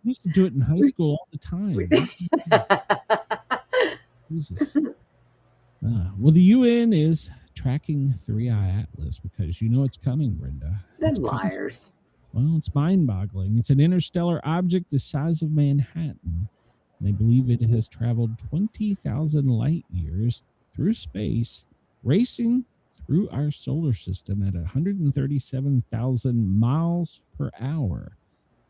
used to do it in high school all the time. Jesus. Well, the UN is tracking 3-Eye Atlas because you know it's coming, Brenda. They're liars. Well, it's mind-boggling. It's an interstellar object the size of Manhattan. They believe it has traveled 20,000 light years through space, racing through our solar system at 137,000 miles per hour.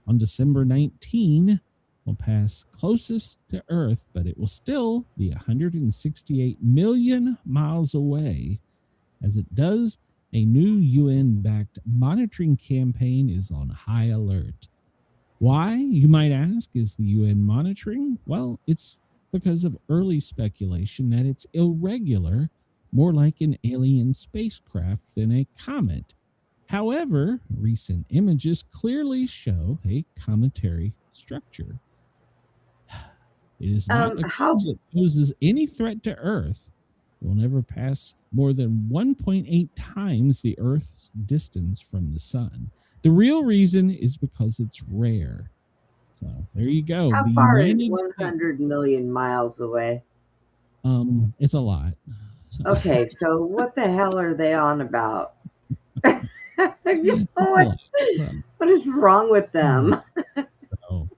On December 19, will pass closest to Earth, but it will still be 168 million miles away. As it does, a new UN-backed monitoring campaign is on high alert. Why, you might ask, is the UN monitoring? Well, it's because of early speculation that it's irregular, more like an alien spacecraft than a comet. However, recent images clearly show a cometary structure. It is not a How cause that poses any threat to Earth. It will never pass more than 1.8 times the Earth's distance from the sun. The real reason is because it's rare. So there you go. how The far is United States. 100 million miles away? It's a lot. So, Okay, so what the hell are they on about? it's a lot. What is wrong with them? So,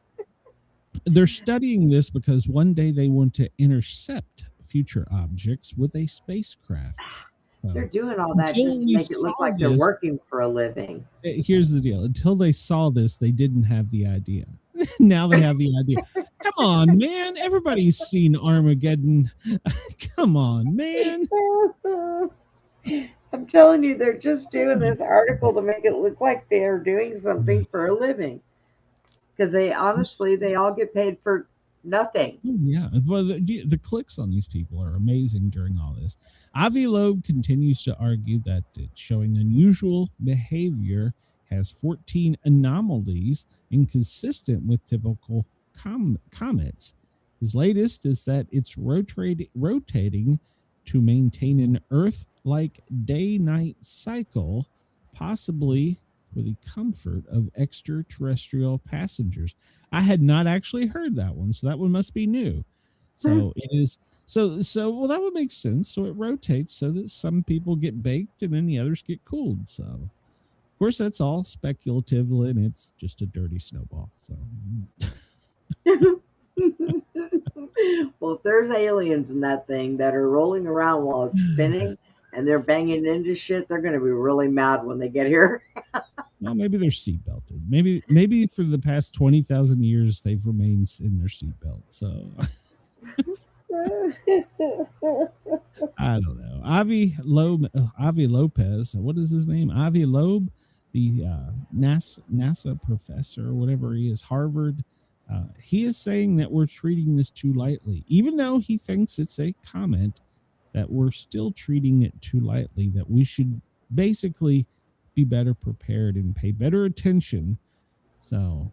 they're studying this because one day they want to intercept future objects with a spacecraft. They're doing all that until just to we make it look saw like they're this- working for a living. Here's the deal. Until they saw this, they didn't have the idea. Now they have the idea. Come on, man. Everybody's seen Armageddon. Come on, man. I'm telling you, they're just doing this article to make it look like they're doing something for a living. Because they all get paid for nothing. Oh, yeah. Well, the clicks on these people are amazing during all this. Avi Loeb continues to argue that it's showing unusual behavior, has 14 anomalies inconsistent with typical comets. His latest is that it's rotating to maintain an Earth-like day-night cycle, possibly for the comfort of extraterrestrial passengers. I had not actually heard that one, so that one must be new. So it is so well, that would make sense. So it rotates so that some people get baked and then the others get cooled. So of course that's all speculative and it's just a dirty snowball. So Well, if there's aliens in that thing that are rolling around while it's spinning and they're banging into shit, they're going to be really mad when they get here. well, maybe they're seatbelted. Maybe for the past 20,000 years they've remained in their seatbelt. So I don't know. Avi Lopez, what is his name? Avi Loeb, the NASA professor, or whatever he is, Harvard. He is saying that we're treating this too lightly, even though he thinks it's a comet, that we're still treating it too lightly, that we should basically be better prepared and pay better attention. So,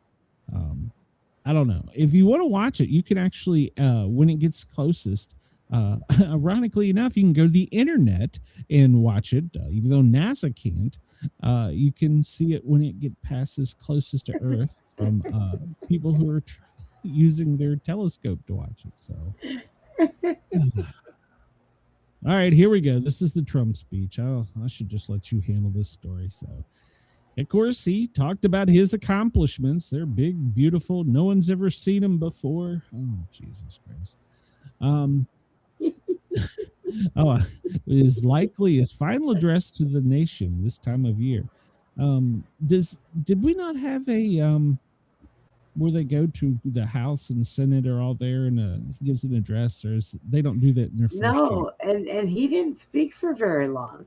I don't know. If you want to watch it, you can actually, when it gets closest, ironically enough, you can go to the internet and watch it, even though NASA can't. You can see it when it passes closest to Earth from people who are using their telescope to watch it. So, all right, here we go. This is the Trump speech. I should just let you handle this story. So, of course, he talked about his accomplishments. They're big, beautiful. No one's ever seen them before. Oh, Jesus Christ. Is likely his final address to the nation this time of year. Did we not have a where they go to the House and Senate are all there and he gives an address, or they don't do that in their first No, and he didn't speak for very long.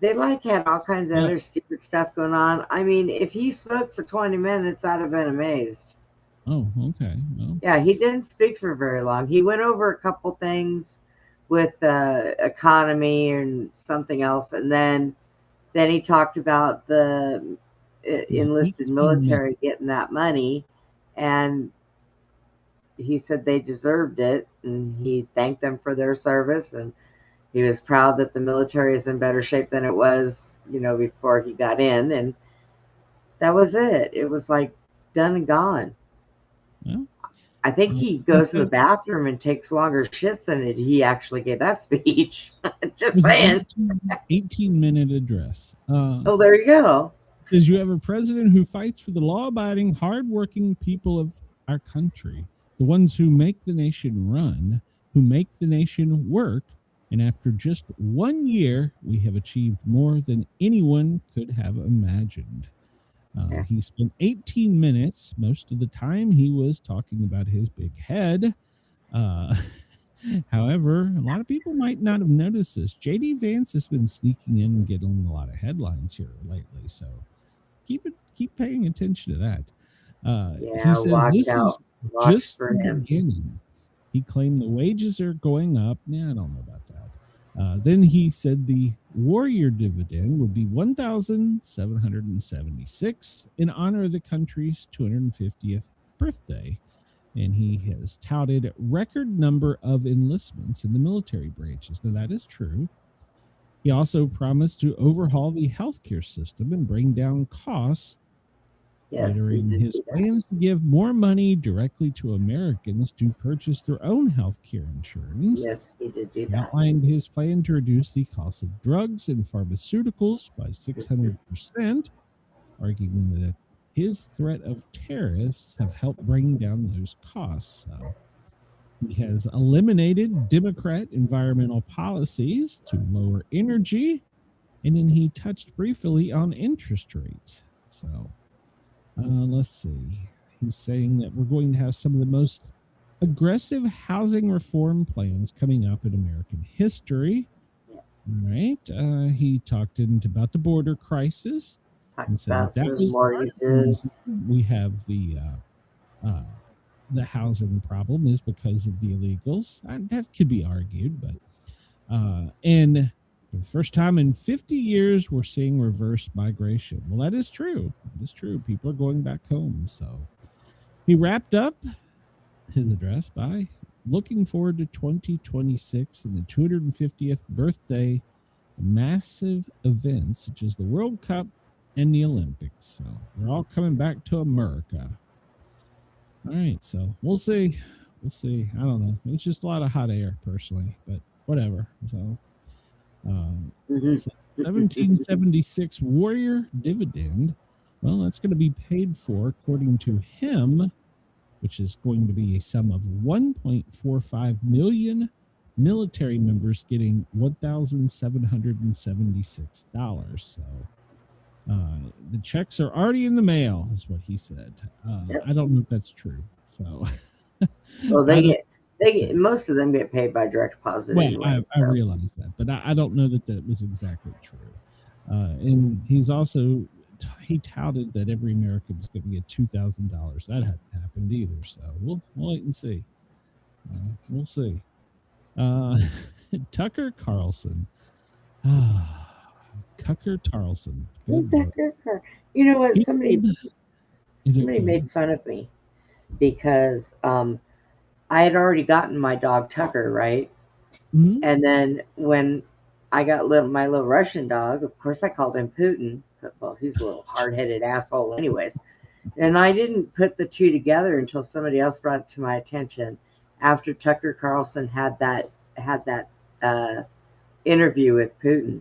They had all kinds of other stupid stuff going on. I mean, if he spoke for 20 minutes, I'd have been amazed. Oh, okay. Well, Yeah, he didn't speak for very long. He went over a couple things with the economy and something else, and then he talked about the enlisted military getting that money, and he said they deserved it, and he thanked them for their service, and he was proud that the military is in better shape than it was, before he got in, and that was it. It was done and gone. well, I think he goes to the bathroom and takes longer shits than he actually gave that speech. Just saying. 18-minute address. Oh, there you go. Says you have a president who fights for the law-abiding, hardworking people of our country, the ones who make the nation run, who make the nation work. And after just 1 year, we have achieved more than anyone could have imagined. He spent 18 minutes. Most of the time he was talking about his big head. However, a lot of people might not have noticed this. JD Vance has been sneaking in and getting a lot of headlines here lately. So keep paying attention to that. He says this is just the beginning. He claimed the wages are going up. Yeah, I don't know about that. Then he said the warrior dividend would be 1,776 in honor of the country's 250th birthday. And he has touted record number of enlistments in the military branches. Now, that is true. He also promised to overhaul the healthcare system and bring down costs, reiterating his plans to give more money directly to Americans to purchase their own healthcare insurance. Yes, he did do He that. outlined his plan to reduce the cost of drugs and pharmaceuticals by 600%, arguing that his threat of tariffs have helped bring down those costs. So he has eliminated Democrat environmental policies to lower energy, and then he touched briefly on interest rates. So let's see. He's saying that we're going to have some of the most aggressive housing reform plans coming up in American history. Right? He talked about the border crisis. And so that was mortgages. We have the housing problem is because of the illegals. That could be argued, but and for the first time in 50 years, we're seeing reverse migration. Well, that is true. It is true. People are going back home. So he wrapped up his address by looking forward to 2026 and the 250th birthday massive events such as the World Cup and the Olympics. So we're all coming back to America. All right, so we'll see. We'll see. I don't know. It's just a lot of hot air, personally, but whatever. So, 1776 warrior dividend. Well, that's going to be paid for, according to him, which is going to be a sum of 1.45 million military members getting $1,776. So the checks are already in the mail, is what he said. I don't know if that's true. So, well, they get most of them get paid by direct deposit. Well, anyway, I realize that, but I don't know that was exactly true. And he's also he touted that every American is going to get $2,000. That hadn't happened either. So we'll wait and see. We'll see. Tucker Carlson. Tucker Carlson. You know what? Somebody made fun of me because I had already gotten my dog Tucker, right? Mm-hmm. And then when I got my little Russian dog, of course I called him Putin. Well, he's a little hard-headed asshole anyways. And I didn't put the two together until somebody else brought it to my attention after Tucker Carlson had that interview with Putin.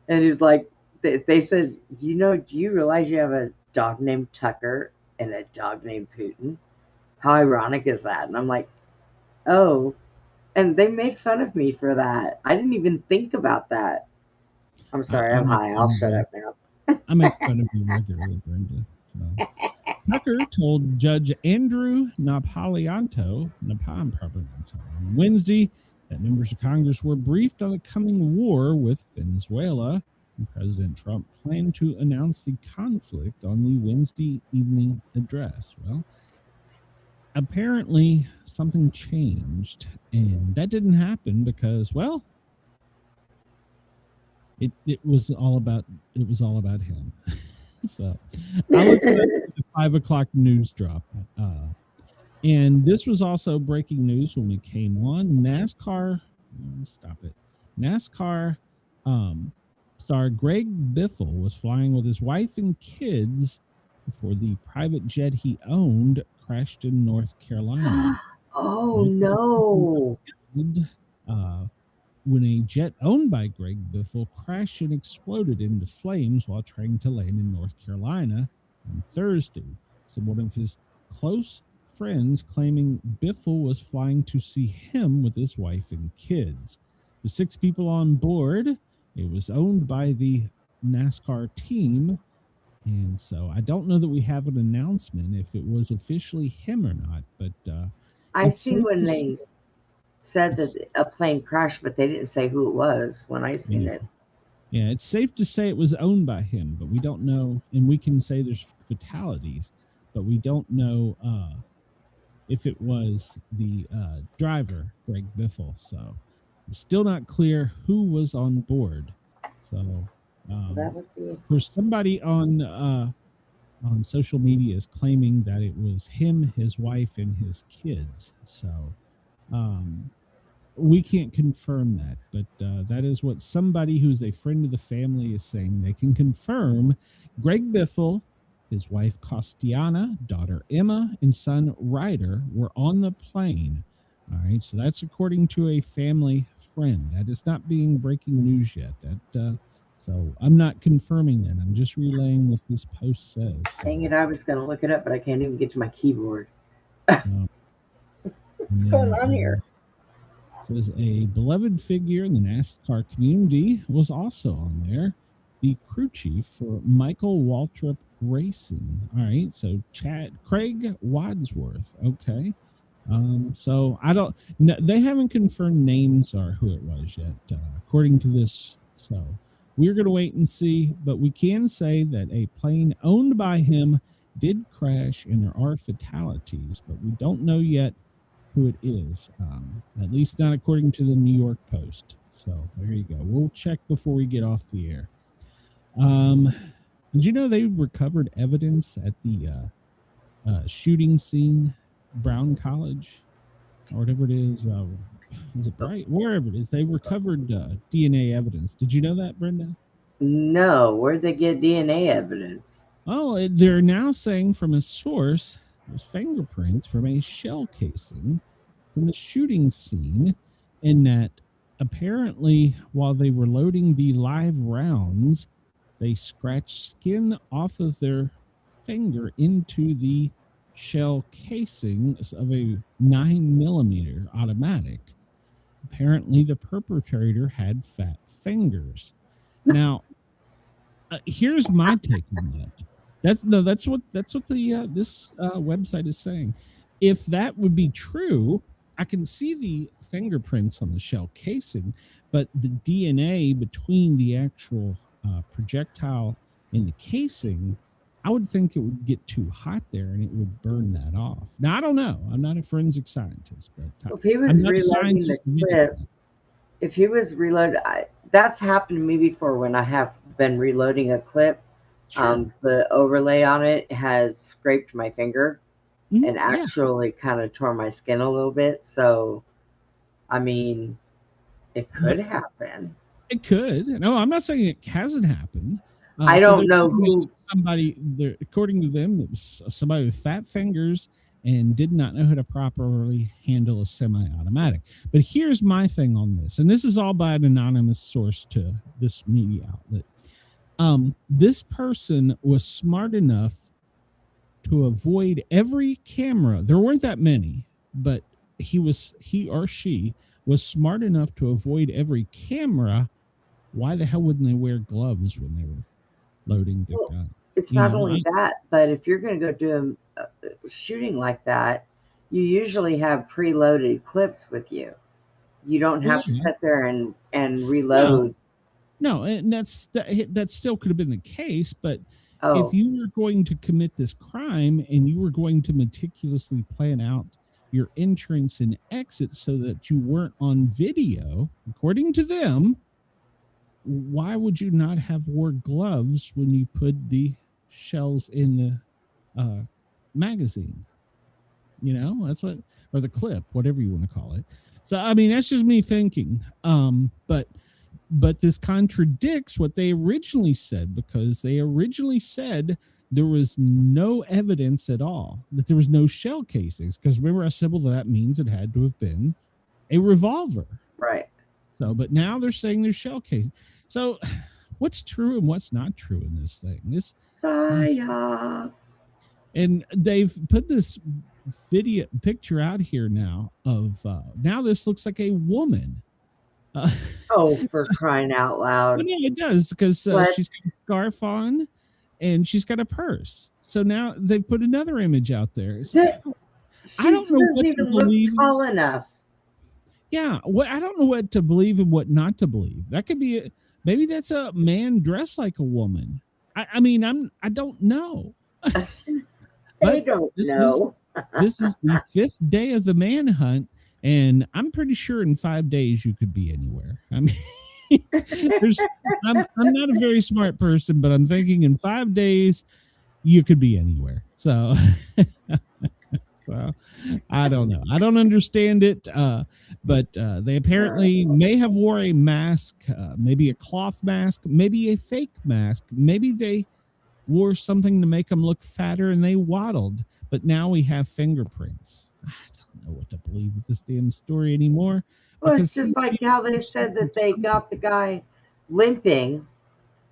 And he's like, they said, do you realize you have a dog named Tucker and a dog named Putin? How ironic is that? And I'm like, oh. And they made fun of me for that. I didn't even think about that. I'm sorry, I'm high. I'll shut up now. I make fun of you regularly, Brenda. So. Tucker told Judge Andrew Napolitanto on Wednesday that members of Congress were briefed on the coming war with Venezuela, and President Trump planned to announce the conflict on the Wednesday evening address. Well, apparently something changed, and that didn't happen because, well, it was all about him. So I looked at the 5 o'clock news drop, and this was also breaking news when we came on. NASCAR star Greg Biffle was flying with his wife and kids before the private jet he owned crashed in North Carolina. Oh no! When a jet owned by Greg Biffle crashed and exploded into flames while trying to land in North Carolina on Thursday. So one of his close friends claiming Biffle was flying to see him with his wife and kids. With 6 people on board, it was owned by the NASCAR team. And so I don't know that we have an announcement if it was officially him or not, but I see when they said that a plane crashed, but they didn't say who it was when I seen it. Yeah, it's safe to say it was owned by him, but we don't know, and we can say there's fatalities, but we don't know if it was the driver, Greg Biffle. So it's still not clear who was on board. So That would be. there's somebody on social media is claiming that it was him, his wife, and his kids. So we can't confirm that, but that is what somebody who's a friend of the family is saying. They can confirm Greg Biffle, his wife Costiana, daughter Emma, and son Ryder were on the plane. All right, so that's according to a family friend. That is not being breaking news yet. So I'm not confirming that. I'm just relaying what this post says. So, Dang it, I was going to look it up, but I can't even get to my keyboard. what's going on here? Says a beloved figure in the NASCAR community was also on there. The crew chief for Michael Waltrip Racing. All right, so Craig Wadsworth. Okay. So I don't. No, they haven't confirmed names or who it was yet, according to this. So we're going to wait and see. But we can say that a plane owned by him did crash, and there are fatalities. But we don't know yet who it is. At least not according to the New York Post. So there you go. We'll check before we get off the air. Did you know they recovered evidence at the shooting scene, Brown College, or whatever it is? Is it Bright? Wherever it is, they recovered DNA evidence. Did you know that, Brenda? No, where'd they get DNA evidence? Oh, they're now saying from a source there's fingerprints from a shell casing from the shooting scene, and that apparently while they were loading the live rounds, they scratched skin off of their finger into the shell casing of a 9mm automatic. Apparently, the perpetrator had fat fingers. Now, here's my take on that. That's what the this website is saying. If that would be true, I can see the fingerprints on the shell casing, but the DNA between the actual projectile and the casing, I would think it would get too hot there and it would burn that off. Now, I don't know. I'm not a forensic scientist, but If he was reloading the clip, if he was reloading, that's happened to me before when I have been reloading a clip. Sure. The overlay on it has scraped my finger and actually kind of tore my skin a little bit. So, I mean, it could happen. It could. No, I'm not saying it hasn't happened. I don't know who. Somebody, according to them, it was somebody with fat fingers and did not know how to properly handle a semi-automatic. But here's my thing on this, and this is all by an anonymous source to this media outlet. This person was smart enough to avoid every camera. There weren't that many, but he or she was smart enough to avoid every camera. Why the hell wouldn't they wear gloves when they were loading the gun? It's not only that, but if you're going to go do a shooting like that, you usually have preloaded clips with you. You don't have to sit there and reload. No, and that still could have been the case, but if you were going to commit this crime and you were going to meticulously plan out your entrance and exit so that you weren't on video, according to them, why would you not have wore gloves when you put the shells in the magazine? You know, that's what, or the clip, whatever you want to call it. So, I mean, that's just me thinking. But this contradicts what they originally said, because they originally said there was no evidence at all, that there was no shell casings. Because remember how simple that means? It had to have been a revolver. Right. So, but now they're saying there's shell casing. So what's true and what's not true in this thing? And they've put this picture out here now of, now this looks like a woman. For crying out loud. Well, yeah, it does, because she's got a scarf on and she's got a purse. So now they've put another image out there. So, I don't know what to believe. Tall enough. Yeah, I don't know what to believe and what not to believe. That could be maybe that's a man dressed like a woman. I mean, I don't know. They don't know. This is the 5th day of the manhunt, and I'm pretty sure in 5 days you could be anywhere. I mean, I'm not a very smart person, but I'm thinking in 5 days you could be anywhere. So, so I don't know. I don't understand it, but they apparently may have wore a mask, maybe a cloth mask, maybe a fake mask. Maybe they wore something to make them look fatter and they waddled. But now we have fingerprints. I don't know what to believe with this damn story anymore. Well, it's just like how they said that they got the guy limping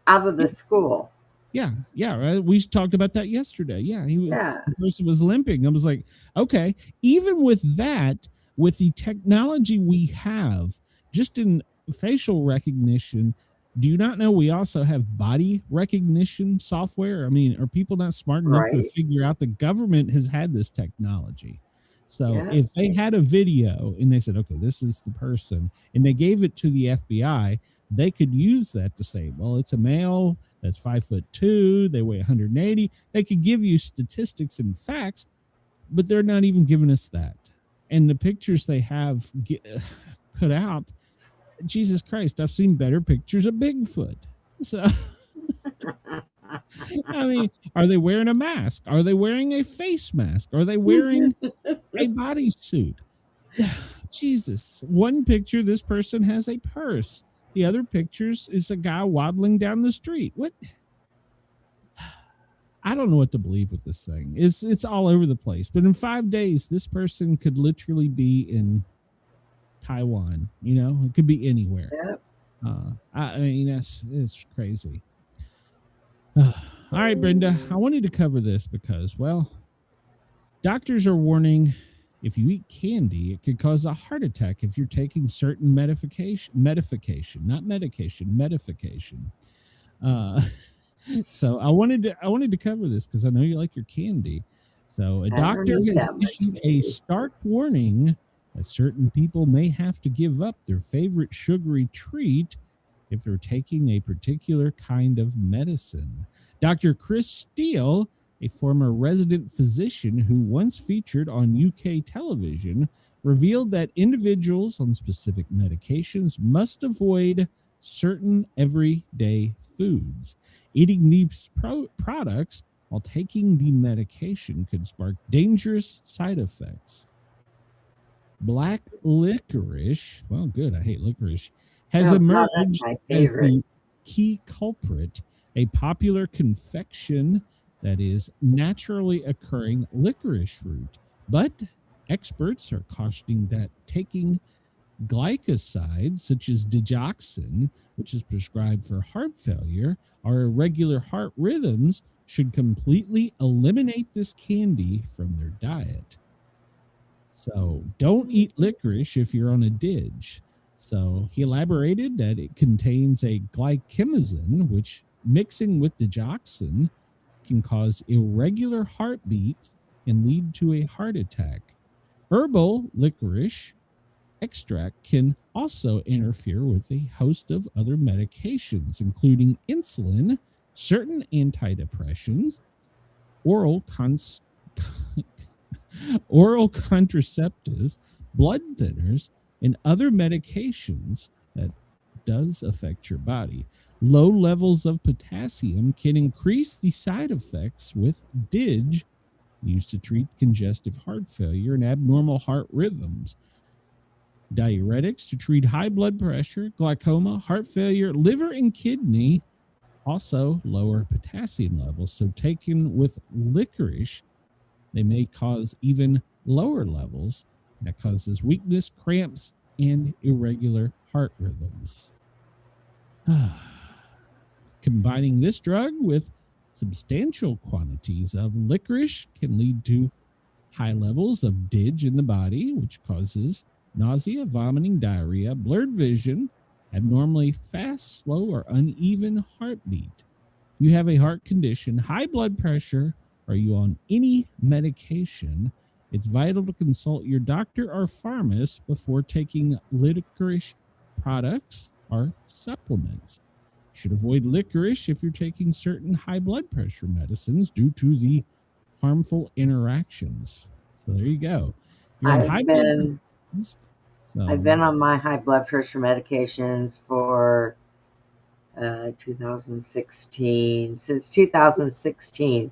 out of the school. Yeah, right. We talked about that yesterday. Yeah, Yeah. the person was limping. I was like, okay, even with that, with the technology we have, just in facial recognition, do you not know we also have body recognition software? I mean, are people not smart enough to Right. figure out the government has had this technology? So Yeah. if they had a video and they said, okay, this is the person, and they gave it to the FBI, they could use that to say, well, it's a male that's 5'2", they weigh 180. They could give you statistics and facts, but they're not even giving us that. And the pictures they have put out, Jesus Christ, I've seen better pictures of Bigfoot. So, I mean, are they wearing a mask? Are they wearing a face mask? Are they wearing a bodysuit? Jesus. One picture, this person has a purse. The other pictures is a guy waddling down the street. What? I don't know what to believe with this thing. It's all over the place. But in 5 days, this person could literally be in Taiwan. You know, it could be anywhere. Yep. I mean, it's crazy. All right, Brenda, I wanted to cover this because, well, doctors are warning if you eat candy, it could cause a heart attack if you're taking certain medication. So I wanted to cover this because I know you like your candy. So a doctor has issued a stark warning that certain people may have to give up their favorite sugary treat if they're taking a particular kind of medicine. Dr. Chris Steele, a former resident physician who once featured on UK television, revealed that individuals on specific medications must avoid certain everyday foods. Eating these products while taking the medication could spark dangerous side effects. Black licorice, well, good, I hate licorice, has emerged as the key culprit, a popular confection that is naturally occurring licorice root. But experts are cautioning that taking glycosides such as digoxin, which is prescribed for heart failure, or irregular heart rhythms, should completely eliminate this candy from their diet. So don't eat licorice if you're on a dig. So he elaborated that it contains a glycemazine, which mixing with digoxin can cause irregular heartbeats and lead to a heart attack. Herbal licorice extract can also interfere with a host of other medications, including insulin, certain antidepressants, oral contraceptives, blood thinners, and other medications that does affect your body. Low levels of potassium can increase the side effects with DIG, used to treat congestive heart failure and abnormal heart rhythms. Diuretics to treat high blood pressure, glaucoma, heart failure, liver, and kidney also lower potassium levels. So taken with licorice, they may cause even lower levels. That causes weakness, cramps, and irregular heart rhythms. Combining this drug with substantial quantities of licorice can lead to high levels of DIG in the body, which causes nausea, vomiting, diarrhea, blurred vision, abnormally fast, slow, or uneven heartbeat. If you have a heart condition, high blood pressure, or you on any medication, it's vital to consult your doctor or pharmacist before taking licorice products or supplements. You should avoid licorice if you're taking certain high blood pressure medicines due to the harmful interactions. So there you go. If you're on high blood pressure, I've been on my high blood pressure medications for 2016, since 2016.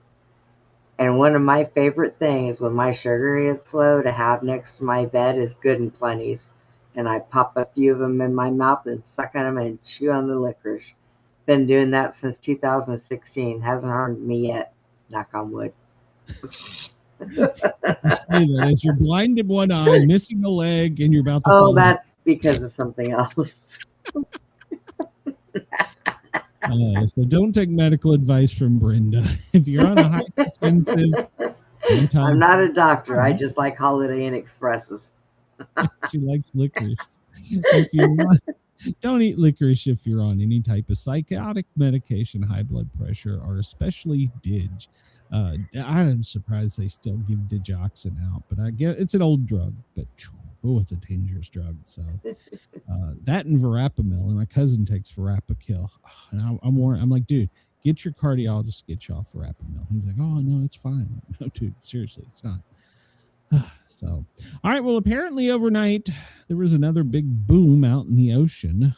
And one of my favorite things when my sugar gets low to have next to my bed is Good and Plenty's. And I pop a few of them in my mouth and suck on them and chew on the licorice. Been doing that since 2016. Hasn't harmed me yet. Knock on wood. You say that as you're blind in one eye, missing a leg, and you're about to fall. That's because of something else. So don't take medical advice from Brenda. If you're on a hypertensive, I'm not a doctor. I just like Holiday Inn Expresses. She likes licorice. If you're not, don't eat licorice if you're on any type of psychotic medication, high blood pressure, or especially DIG. I'm surprised they still give digoxin out, but I guess it's an old drug, but it's a dangerous drug. So that and verapamil, and my cousin takes verapamil, and I'm like, dude, get your cardiologist to get you off verapamil. He's like, oh no, it's fine. No, dude, seriously, it's not. So, all right. Well, apparently overnight there was another big boom out in the ocean.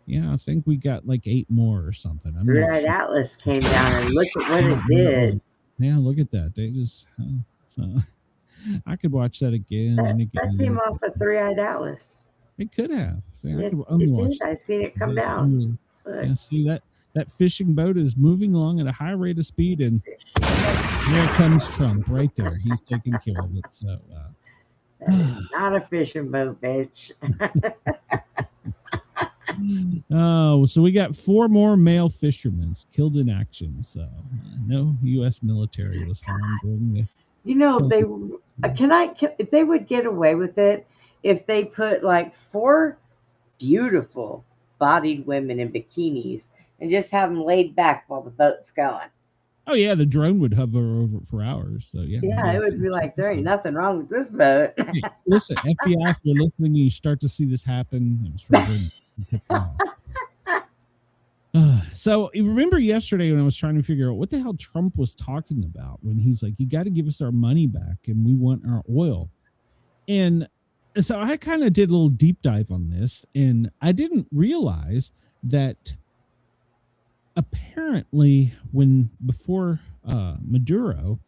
Yeah, I think we got like 8 more or something. Red Atlas came down and look at what it did. Yeah, look at that. They just so I could watch that again and again. That came off a 3-eyed Atlas. It could have. See, I could did. I seen it come down. Yeah, see that fishing boat is moving along at a high rate of speed, and there comes Trump right there. He's taking care of it. So not a fishing boat, bitch. Oh, so we got 4 more male fishermen killed in action. So no U.S. military was harmed during the. If they would get away with it if they put like 4 beautiful bodied women in bikinis and just have them laid back while the boat's going. Oh yeah, the drone would hover over it for hours. So yeah, it would be like there ain't nothing wrong with this boat. Hey, listen, FBI, if you're listening, you start to see this happen. It was from Brenda. So you remember yesterday when I was trying to figure out what the hell Trump was talking about when he's like, you got to give us our money back and we want our oil. And so I kind of did a little deep dive on this, and I didn't realize that apparently before Maduro,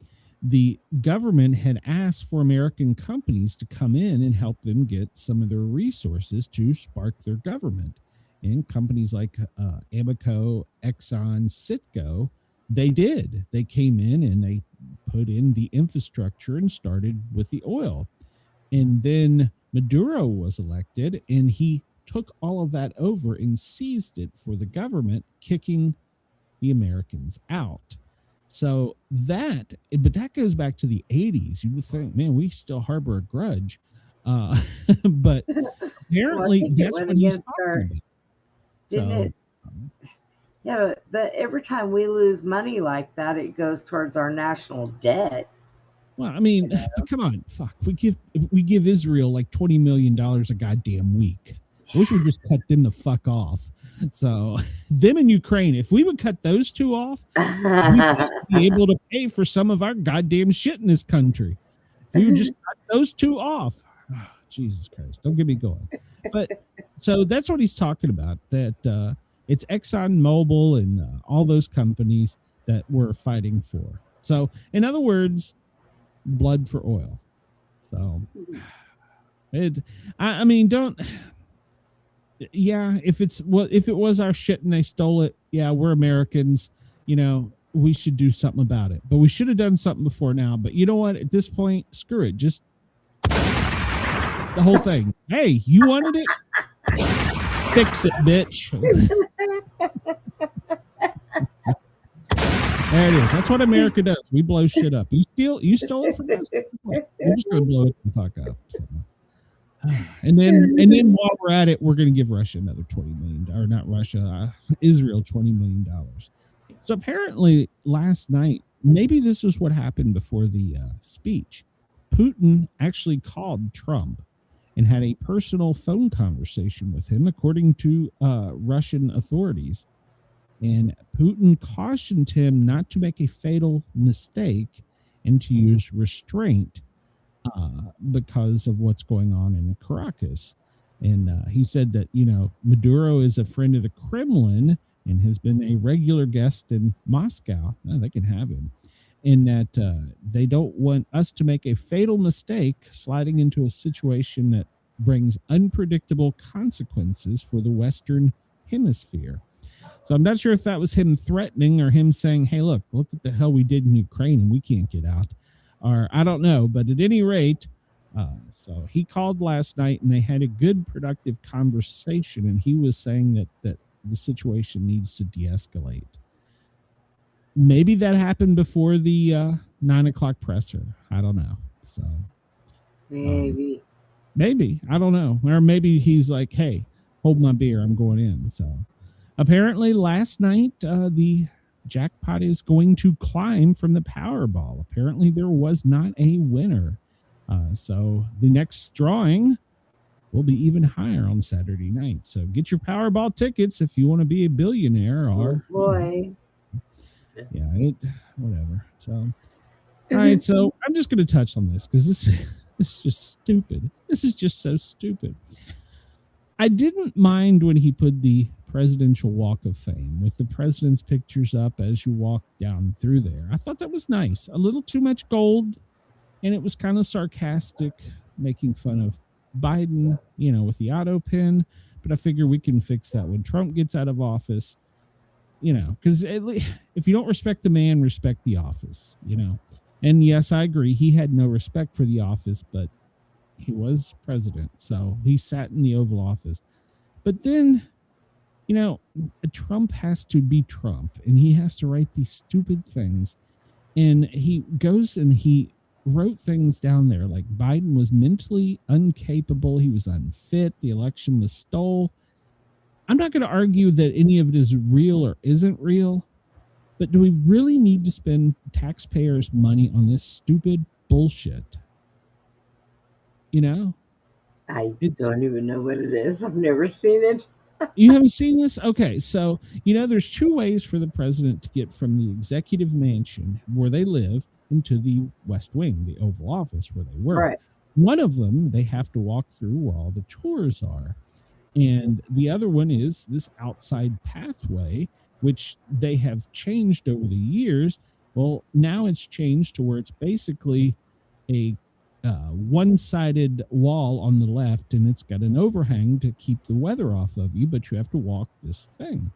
the government had asked for American companies to come in and help them get some of their resources to spark their government. And companies like Amoco, Exxon, Citgo, they did. They came in and they put in the infrastructure and started with the oil. And then Maduro was elected, and he took all of that over and seized it for the government, kicking the Americans out. So but that goes back to the 80s. You would think, man, we still harbor a grudge. But apparently that's what he's talking about. So, yeah, but every time we lose money like that, it goes towards our national debt. Well, I mean, come on, fuck. We give Israel like $20 million a goddamn week. I wish we'd just cut them the fuck off. So them in Ukraine, if we would cut those 2 off, we'd be able to pay for some of our goddamn shit in this country. If we would just cut those 2 off. Oh, Jesus Christ, don't get me going. But so that's what he's talking about, that it's Exxon Mobil and all those companies that we're fighting for. So in other words, blood for oil. So I mean, don't. Yeah, if it was our shit and they stole it, yeah, we're Americans, we should do something about it. But we should have done something before now. But you know what? At this point, screw it. Just the whole thing. Hey, you wanted it? Fix it, bitch. There it is. That's what America does. We blow shit up. You stole it from us? We're just gonna blow it the fuck up. So. And then while we're at it, we're going to give Russia another $20 million, or not Russia, Israel $20 million. So apparently last night, maybe this was what happened before the speech. Putin actually called Trump and had a personal phone conversation with him, according to Russian authorities. And Putin cautioned him not to make a fatal mistake and to use restraint because of what's going on in Caracas. And he said that, Maduro is a friend of the Kremlin and has been a regular guest in Moscow. They can have him. And that they don't want us to make a fatal mistake sliding into a situation that brings unpredictable consequences for the Western Hemisphere. So I'm not sure if that was him threatening or him saying, hey, look at the hell we did in Ukraine and we can't get out. Or I don't know. But at any rate, so he called last night and they had a good, productive conversation. And he was saying that the situation needs to de-escalate. Maybe that happened before the 9 o'clock presser. I don't know. So Maybe. Maybe. I don't know. Or maybe he's like, hey, hold my beer. I'm going in. So apparently last night, the jackpot is going to climb from the Powerball. Apparently there was not a winner. So the next drawing will be even higher on Saturday night. So get your Powerball tickets if you want to be a billionaire or boy. Yeah, whatever. So all right, so I'm just going to touch on this because this is just stupid. This is just so stupid. I didn't mind when he put the Presidential Walk of Fame with the president's pictures up as you walk down through there. I thought that was nice. A little too much gold, and it was kind of sarcastic, making fun of Biden, with the auto pin. But I figure we can fix that when Trump gets out of office, because if you don't respect the man, respect the office, And yes, I agree. He had no respect for the office, but he was president. So he sat in the Oval Office. But then, Trump has to be Trump and he has to write these stupid things. And he goes and he wrote things down there like Biden was mentally incapable. He was unfit. The election was stole. I'm not going to argue that any of it is real or isn't real. But do we really need to spend taxpayers' money on this stupid bullshit? I don't even know what it is. I've never seen it. You haven't seen this? Okay, so, there's two ways for the president to get from the executive mansion where they live into the West Wing, the Oval Office where they work. Right. One of them, they have to walk through where all the tours are. And the other one is this outside pathway, which they have changed over the years. Well, now it's changed to where it's basically a one-sided wall on the left, and it's got an overhang to keep the weather off of you, but you have to walk this thing.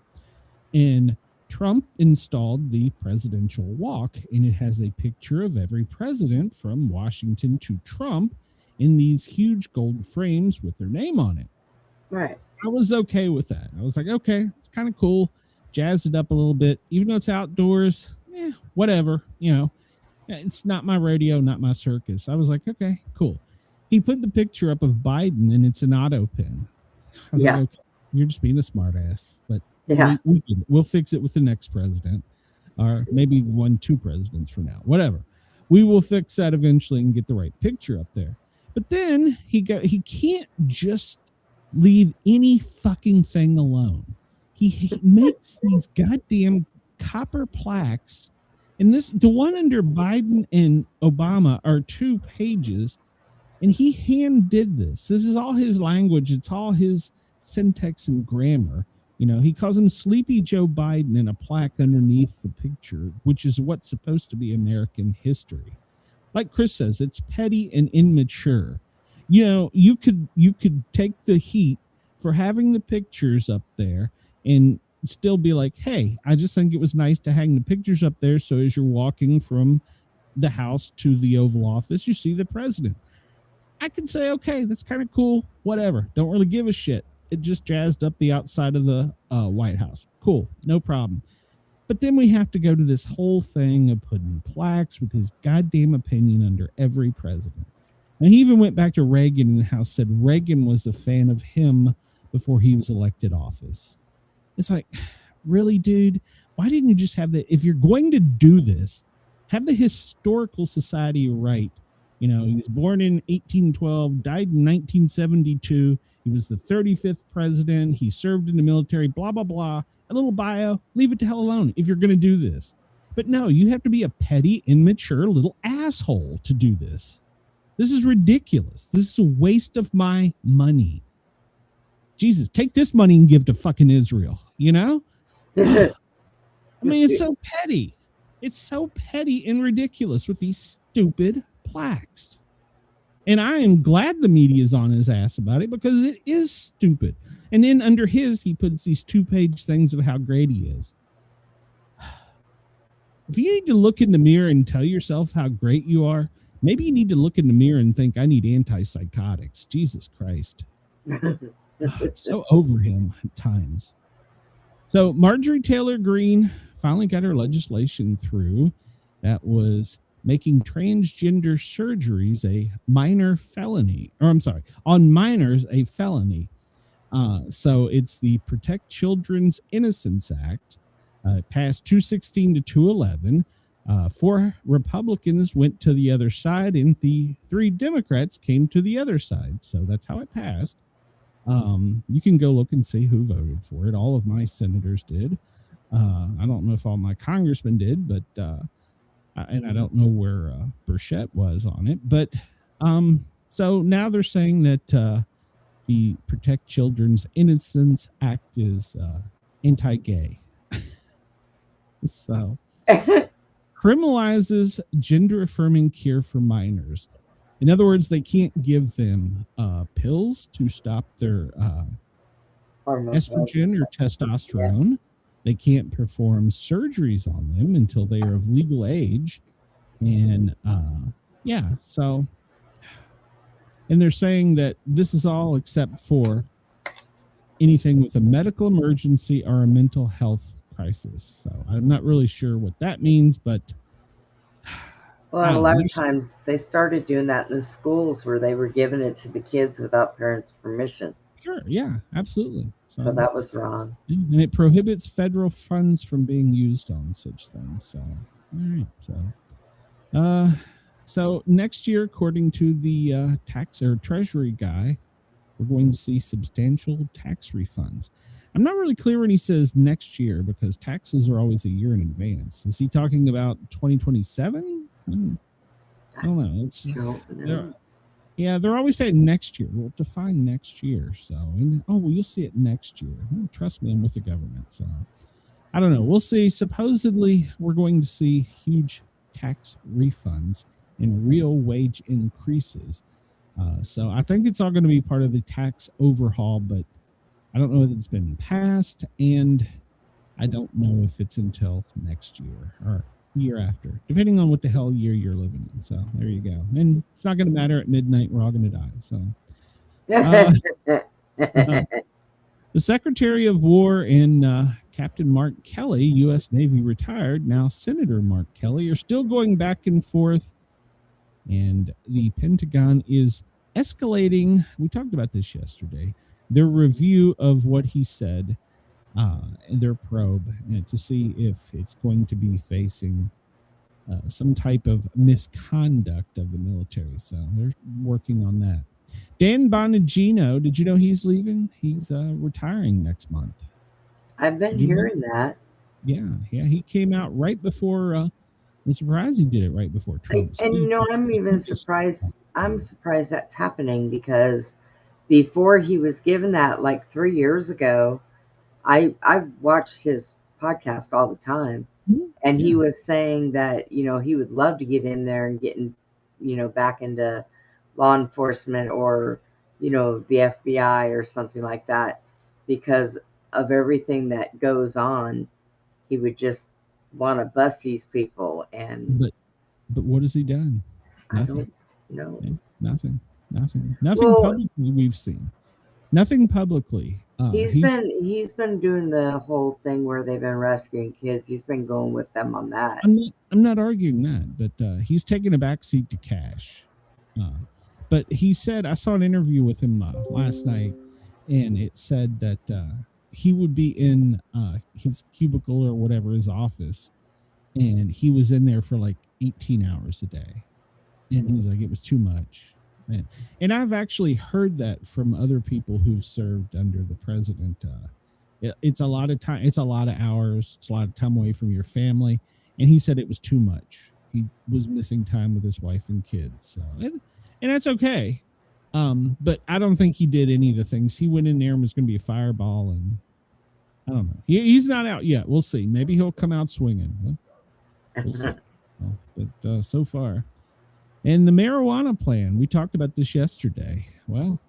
And Trump installed the presidential walk, and it has a picture of every president from Washington to Trump in these huge gold frames with their name on it. Right. I was okay with that. I was like, okay, it's kind of cool. Jazz it up a little bit. Even though it's outdoors, whatever, It's not my rodeo, not my circus. I was like, okay, cool. He put the picture up of Biden, and it's an auto pin. I was like, okay, you're just being a smart ass. But we'll fix it with the next president. Or maybe 2 presidents from now. Whatever. We will fix that eventually and get the right picture up there. But then he can't just leave any fucking thing alone. He makes these goddamn copper plaques, and the one under Biden and Obama are 2 pages, and he hand did this. This is all his language. It's all his syntax and grammar. He calls him Sleepy Joe Biden in a plaque underneath the picture, which is what's supposed to be American history. Like Chris says, it's petty and immature. You could take the heat for having the pictures up there and still be like, hey, I just think it was nice to hang the pictures up there so as you're walking from the house to the Oval Office, you see the president. I could say, okay, that's kind of cool, whatever. Don't really give a shit. It just jazzed up the outside of the White House. Cool, no problem. But then we have to go to this whole thing of putting plaques with his goddamn opinion under every president. And he even went back to Reagan and how said Reagan was a fan of him before he was elected office. It's like, really, dude? Why didn't you just have that? If you're going to do this, have the Historical Society right. He was born in 1812, died in 1972. He was the 35th president. He served in the military, blah, blah, blah. A little bio. Leave it the hell alone if you're going to do this. But no, you have to be a petty, immature little asshole to do this. This is ridiculous. This is a waste of my money. Jesus, take this money and give to fucking Israel, you know? I mean, it's so petty. It's so petty and ridiculous with these stupid plaques. And I am glad the media is on his ass about it because it is stupid. And then under his, he puts these 2-page things of how great he is. If you need to look in the mirror and tell yourself how great you are, maybe you need to look in the mirror and think, I need antipsychotics. Jesus Christ. It's so over him at times. So Marjorie Taylor Greene finally got her legislation through that was making transgender surgeries a minor felony, or I'm sorry, on minors a felony. So it's the Protect Children's Innocence Act. Passed 216 to 211. 4 Republicans went to the other side, and the 3 Democrats came to the other side. So that's how it passed. You can go look and see who voted for it. All of my senators did. I don't know if all my congressmen did, but and I don't know where Burchett was on it. But so now they're saying that the Protect Children's Innocence Act is anti-gay. So criminalizes gender affirming care for minors. In other words, they can't give them pills to stop their estrogen or testosterone. They can't perform surgeries on them until they are of legal age. And so, and they're saying that this is all except for anything with a medical emergency or a mental health crisis. So I'm not really sure what that means, but well, a lot of times they started doing that in the schools where they were giving it to the kids without parents' permission. Sure, yeah, absolutely. So that was wrong. And it prohibits federal funds from being used on such things. So, all right. So next year, according to the tax or treasury guy, we're going to see substantial tax refunds. I'm not really clear when he says next year because taxes are always a year in advance. Is he talking about 2027? I don't know. They're always saying next year. We'll define next year. So, you'll see it next year. Trust me, I'm with the government. So, I don't know. We'll see. Supposedly, we're going to see huge tax refunds and real wage increases. So, I think it's all going to be part of the tax overhaul, but I don't know if it's been passed, and I don't know if it's until next year or year after, depending on what the hell year you're living in. So there you go. And it's not going to matter at midnight. We're all going to die. So the Secretary of War and Captain Mark Kelly, U.S. Navy retired, now Senator Mark Kelly, are still going back and forth. And the Pentagon is escalating. We talked about this yesterday. Their review of what he said, their probe, to see if it's going to be facing some type of misconduct of the military. So they're working on that. Dan Bongino, did you know he's leaving? He's retiring next month. I've been hearing that. Yeah. He came out right before. I'm surprised he did it right before Trump. And I'm even surprised. I'm surprised that's happening because before he was given that, like 3 years ago, I watched his podcast all the time, and he was saying that he would love to get in there and get in, back into law enforcement or the FBI or something like that because of everything that goes on. He would just want to bust these people, and but what has he done? Nothing. I don't know. Nothing publicly we've seen. Nothing publicly. He's been doing the whole thing where they've been rescuing kids. He's been going with them on that. I'm not arguing that, but he's taking a backseat to cash. But he said, I saw an interview with him last night, and it said that he would be in his cubicle or whatever, his office, and he was in there for like 18 hours a day. And he's like, it was too much. And I've actually heard that from other people who've served under the president. It's a lot of time. It's a lot of hours. It's a lot of time away from your family. and he said it was too much. He was missing time with his wife and kids. So, and that's okay. But I don't think he did any of the things. He went in there and was going to be a fireball, and I don't know. He's not out yet. We'll see. Maybe he'll come out swinging. We'll see. But so far. And the marijuana plan, we talked about this yesterday. Well,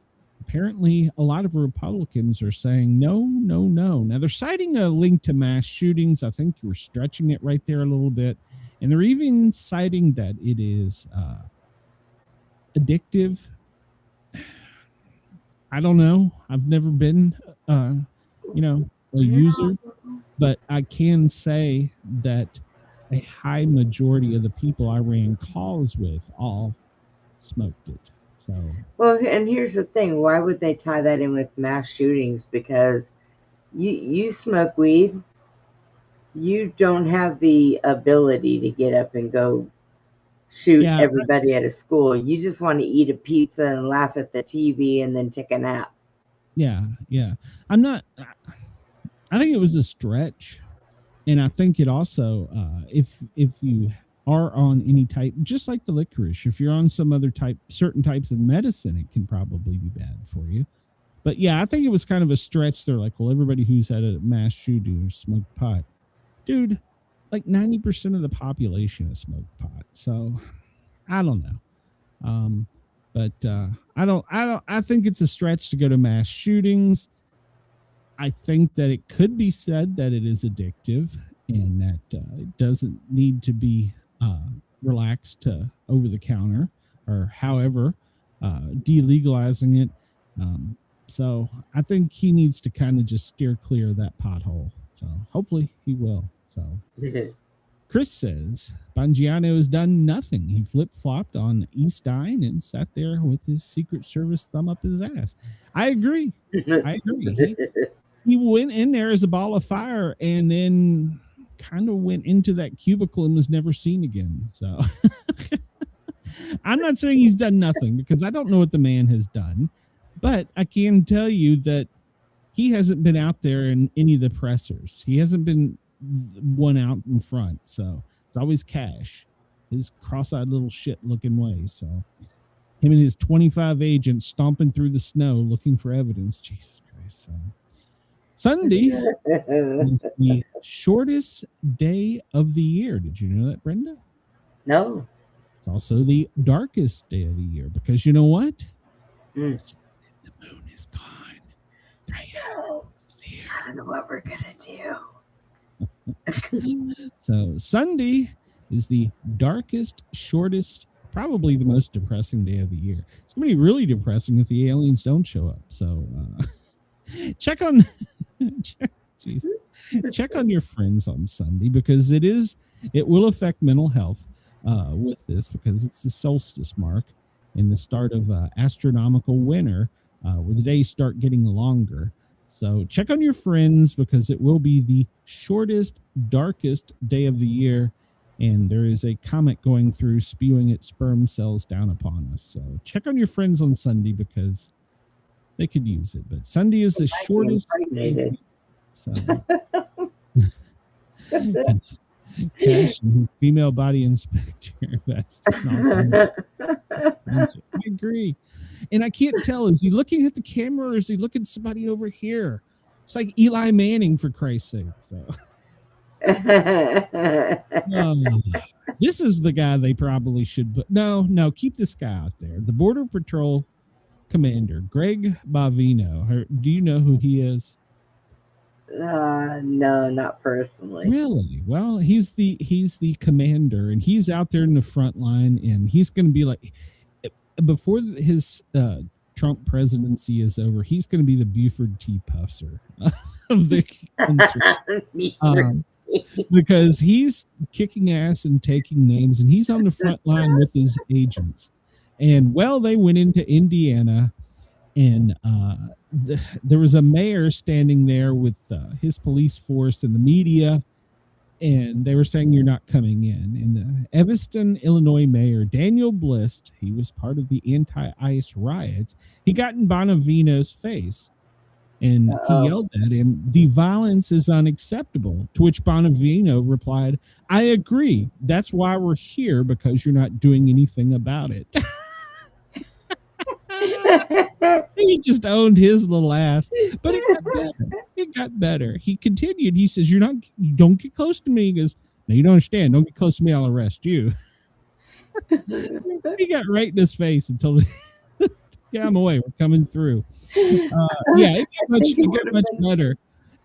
apparently a lot of Republicans are saying no, no, no. Now they're citing a link to mass shootings. I think you're stretching it right there a little bit. And they're even citing that it is addictive. I don't know. I've never been, a user, but I can say that a high majority of the people I ran calls with all smoked it. So, well, and here's the thing: why would they tie that in with mass shootings? Because you smoke weed, you don't have the ability to get up and go shoot everybody at a school. You just want to eat a pizza and laugh at the TV and then take a nap. Yeah. I think it was a stretch. And I think it also, if you are on any type, just like the licorice, if you're on some other certain types of medicine, it can probably be bad for you. But yeah, I think it was kind of a stretch. They're like, well, everybody who's had a mass shooting or smoked pot. Dude, like 90% of the population has smoked pot. So I don't know. I think it's a stretch to go to mass shootings. I think that it could be said that it is addictive and that it doesn't need to be relaxed to over the counter or however, delegalizing it. So I think he needs to kind of just steer clear of that pothole. So hopefully he will. So Chris says Bongino has done nothing. He flip-flopped on Eastine and sat there with his Secret Service thumb up his ass. I agree. He went in there as a ball of fire and then kind of went into that cubicle and was never seen again. So I'm not saying he's done nothing because I don't know what the man has done, but I can tell you that he hasn't been out there in any of the pressers. He hasn't been one out in front. So it's always Cash, his cross-eyed little shit looking way. So him and his 25 agents stomping through the snow looking for evidence. Jesus Christ. So Sunday is the shortest day of the year. Did you know that, Brenda? No. It's also the darkest day of the year because you know what? The moon is gone. 3 hours is here. I don't know what we're gonna do. So Sunday is the darkest, shortest, probably the most depressing day of the year. It's gonna be really depressing if the aliens don't show up. So check on your friends on Sunday because it will affect mental health with this because it's the solstice mark and the start of astronomical winter where the days start getting longer. So check on your friends because it will be the shortest, darkest day of the year. And there is a comet going through spewing its sperm cells down upon us. So check on your friends on Sunday because they could use it. But Sunday is the shortest. So Cash and his female body inspector vest. I agree. And I can't tell, is he looking at the camera or is he looking at somebody over here? It's like Eli Manning, for Christ's sake. So this is the guy they probably should put. No, keep this guy out there. The Border Patrol Commander, Greg Bongino. Do you know who he is? No, not personally. Really? Well, he's the commander, and he's out there in the front line, and he's going to be like, before his Trump presidency is over, he's going to be the Buford T. Pusser of the country. Because he's kicking ass and taking names, and he's on the front line with his agents. And they went into Indiana, and there was a mayor standing there with his police force and the media, and they were saying, "You're not coming in." And the Evanston, Illinois mayor, Daniel Blist, he was part of the anti-ICE riots. He got in Bongino's face, And he Uh-oh. yelled at him, "The violence is unacceptable." To which Bongino replied, "I agree. That's why we're here, because you're not doing anything about it." He just owned his little ass. But it got better. It got better. He continued. He says, you don't get close to me. He goes, "No, you don't understand. Don't get close to me. I'll arrest you." He got right in his face and told him, "Get out of my way. We're coming through." Yeah, it got much better.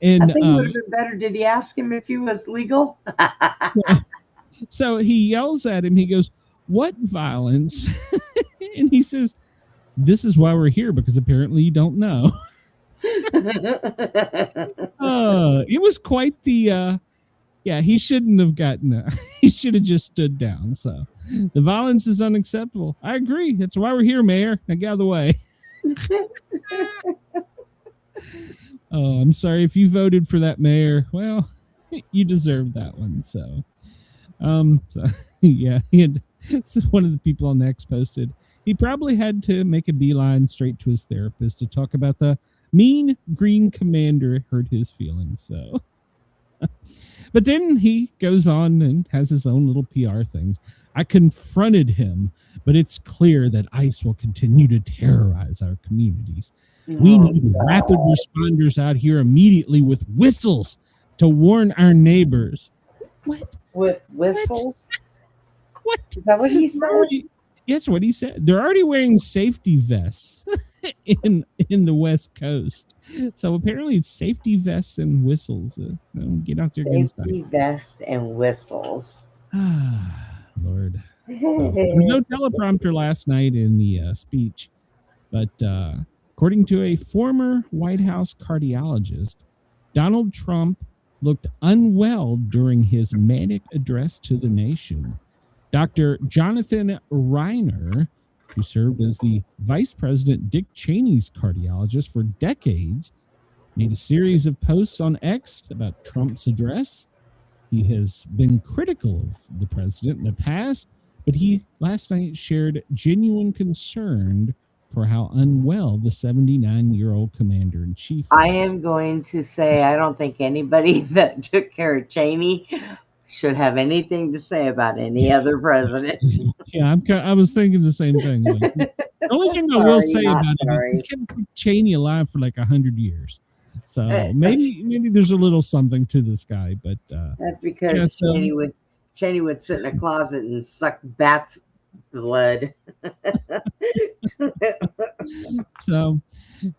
And I think it would have been better. Did he ask him if he was legal? So he yells at him. He goes, "What violence?" And he says, "This is why we're here, because apparently you don't know." It was quite the yeah, he shouldn't have gotten he should have just stood down. So the violence is unacceptable. I agree. That's why we're here, Mayor. Now get out of the way. Oh, I'm sorry if you voted for that mayor. Well, you deserve that one. So yeah, so one of the people on X posted, he probably had to make a beeline straight to his therapist to talk about the mean green commander hurt his feelings. So, but then he goes on and has his own little PR things. "I confronted him, but it's clear that ICE will continue to terrorize our communities. We need rapid responders out here immediately with whistles to warn our neighbors." What? With whistles? What? Is that what he said? That's what he said. They're already wearing safety vests in the West Coast. So apparently it's safety vests and whistles. Get out there. Safety vest and whistles. Lord. So, there was no teleprompter last night in the speech, but according to a former White House cardiologist, Donald Trump looked unwell during his manic address to the nation. Dr. Jonathan Reiner, who served as the Vice President Dick Cheney's cardiologist for decades, made a series of posts on X about Trump's address. He has been critical of the president in the past, but he last night shared genuine concern for how unwell the 79-year-old commander-in-chief was. I am going to say I don't think anybody that took care of Cheney should have anything to say about any other president. Yeah, I was thinking the same thing. Like, the only thing I will say about it is he kept Cheney alive for like 100 years. So maybe there's a little something to this guy, but that's because Cheney would sit in a closet and suck bats' blood. So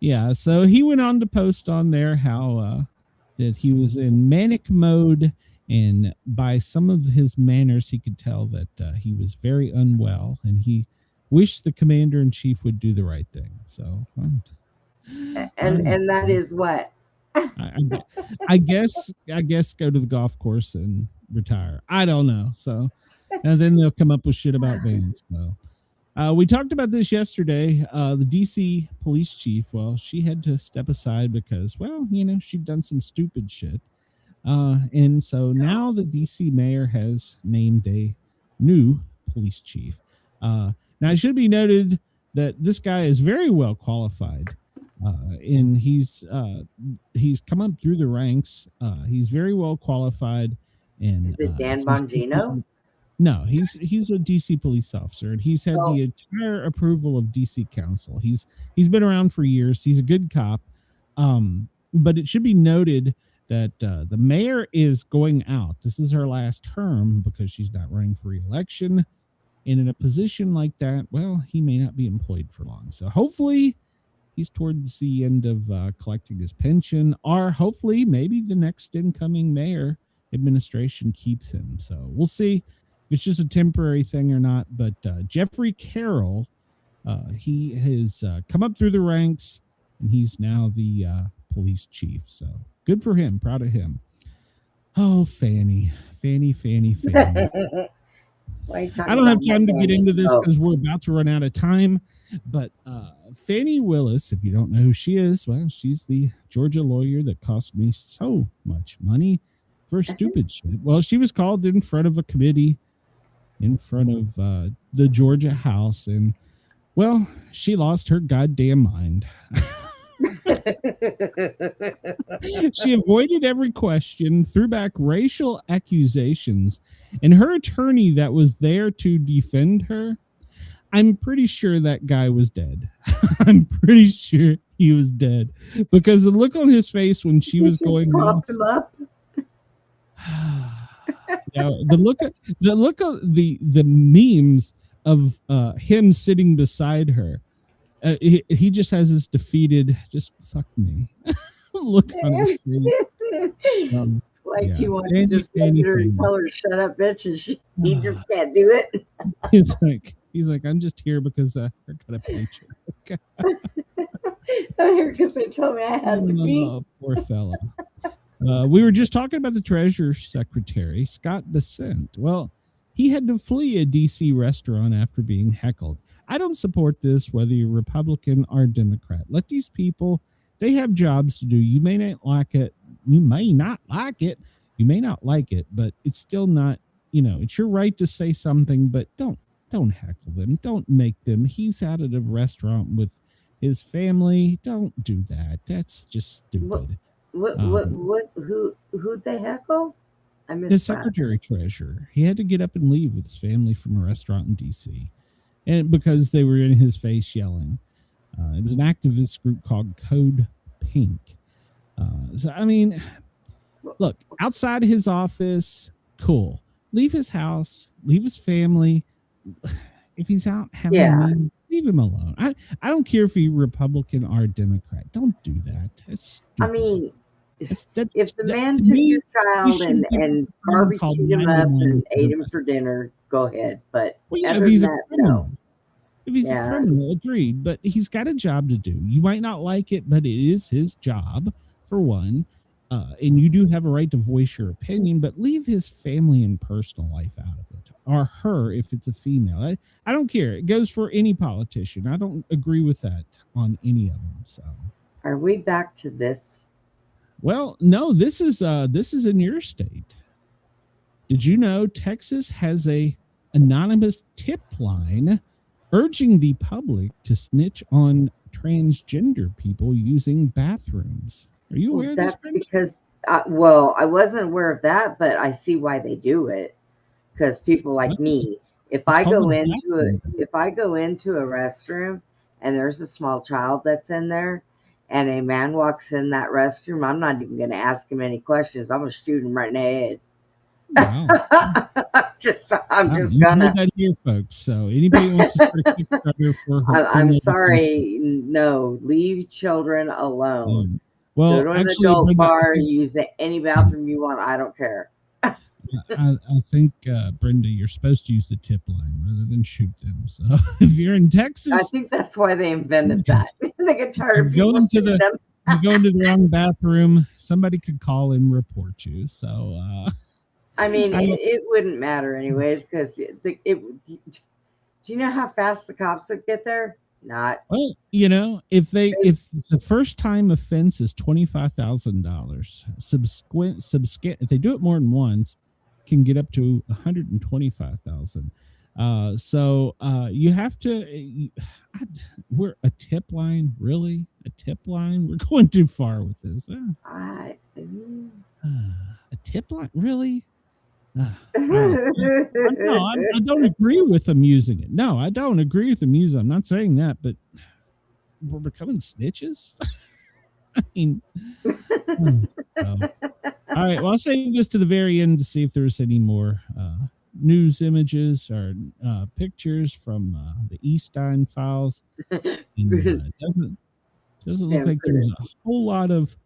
yeah, so he went on to post on there how that he was in manic mode, and by some of his manners he could tell that he was very unwell, and he wished the commander-in-chief would do the right thing. So and that is what I guess go to the golf course and retire. I don't know. So, and then they'll come up with shit about Vance. So, we talked about this yesterday. The DC police chief, well, she had to step aside because, well, she'd done some stupid shit. And so now the DC mayor has named a new police chief. Now it should be noted that this guy is very well qualified. And he's come up through the ranks. He's very well qualified. And is it Dan Bongino? No, he's a DC police officer, and he's had the entire approval of DC Council. He's been around for years. He's a good cop. But it should be noted that the mayor is going out. This is her last term because she's not running for re-election. And in a position like that, well, he may not be employed for long. So hopefully he's towards the end of collecting his pension, or hopefully maybe the next incoming mayor administration keeps him. So we'll see if it's just a temporary thing or not. But Jeffrey Carroll, he has come up through the ranks, and he's now the police chief. So good for him. Proud of him. Oh, Fanny. I don't have time to get into this because we're about to run out of time. But Fannie Willis, if you don't know who she is, well, she's the Georgia lawyer that cost me so much money for stupid shit. Well, she was called in front of a committee in front of the Georgia House, and well, she lost her goddamn mind. She avoided every question, threw back racial accusations, and her attorney that was there to defend her, I'm pretty sure that guy was dead. I'm pretty sure he was dead because the look on his face when she was going off. Him up. Yeah, the look of the memes of him sitting beside her. He just has this defeated, just fuck me look on his face. Like yeah. he wants to just let her and tell her to shut up, bitch, and he just can't do it. He's like, I'm just here because I got a paycheck. Okay. I'm here because they told me I had to be. Oh, poor fella. We were just talking about the Treasury Secretary, Scott Bessent. Well, he had to flee a D.C. restaurant after being heckled. I don't support this, whether you're Republican or Democrat. Let these people, they have jobs to do. You may not like it. You may not like it. You may not like it, but it's still not, it's your right to say something, but don't heckle them. Don't make them. He's out at a restaurant with his family. Don't do that. That's just stupid. Who'd they heckle? I missed the Secretary Treasurer. He had to get up and leave with his family from a restaurant in D.C. and because they were in his face yelling. It was an activist group called Code Pink. So, I mean, look, outside his office, cool. Leave his house, leave his family. If he's out having a meeting, leave him alone. I don't care if he's Republican or Democrat. Don't do that. That's stupid. I mean, if the man to took me, your child and barbecued him up and ate him for dinner, go ahead. But if he's a criminal, if he's a criminal, agreed. But he's got a job to do. You might not like it, but it is his job, for one. And you do have a right to voice your opinion, but leave his family and personal life out of it, or her if it's a female. I don't care. It goes for any politician. I don't agree with that on any of them. So, are we back to this? Well, no. This is in your state. Did you know Texas has a anonymous tip line urging the public to snitch on transgender people using bathrooms? Are you aware of this? That's because, I wasn't aware of that, but I see why they do it. Because people like me, if I go into a restroom and there's a small child that's in there, and a man walks in that restroom, I'm not even going to ask him any questions. I'm going to shoot him right in the head. Wow. I'm just gonna. That here, folks. So anybody wants to start a Kickstarter for her? I'm sorry. No, leave children alone. Well, go to an adult bar, use any bathroom you want. I don't care. I think, Brenda, you're supposed to use the tip line rather than shoot them. So if you're in Texas, I think that's why they invented that. They get tired of going to you go into the wrong bathroom. Somebody could call and report you. So, I mean, it wouldn't matter anyways because do you know how fast the cops would get there? Not. Well, if the first time offense is $25,000, if they do it more than once, can get up to $125,000. So you have to. We're a tip line, really? A tip line? We're going too far with this. A tip line, really? I don't agree with them using it. No, I don't agree with them using it. I'm not saying that, but we're becoming snitches. I mean, all right. Well, I'll save this to the very end to see if there's any more news images or pictures from the Eastine files. And, doesn't look like there's a whole lot of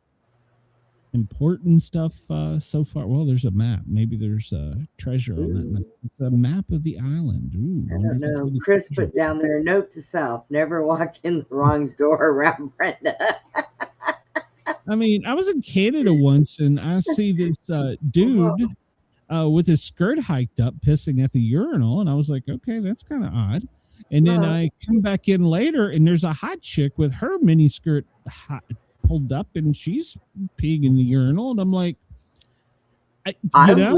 important stuff so far. Well, there's a map. Maybe there's a treasure on that map. It's a map of the island. Ooh, I don't know. Chris put down there, note to self, never walk in the wrong door around Brenda. I mean, I was in Canada once and I see this dude with his skirt hiked up pissing at the urinal, and I was like, okay, that's kind of odd. And then I come back in later and there's a hot chick with her mini skirt pulled up and she's peeing in the urinal, and I'm like, I would have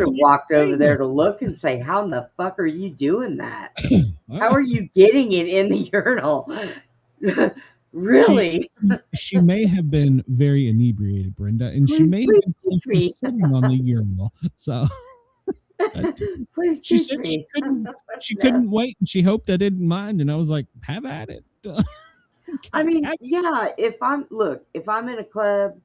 walked over there to look and say, how in the fuck are you doing that? How are you getting it in the urinal? Really? She may have been very inebriated, Brenda, and she Please, may have please been teach close to me. sitting on the urinal. So Please she teach said me. she No. couldn't wait, and she hoped I didn't mind. And I was like, "Have at it." I mean, Have yeah, if I'm in a club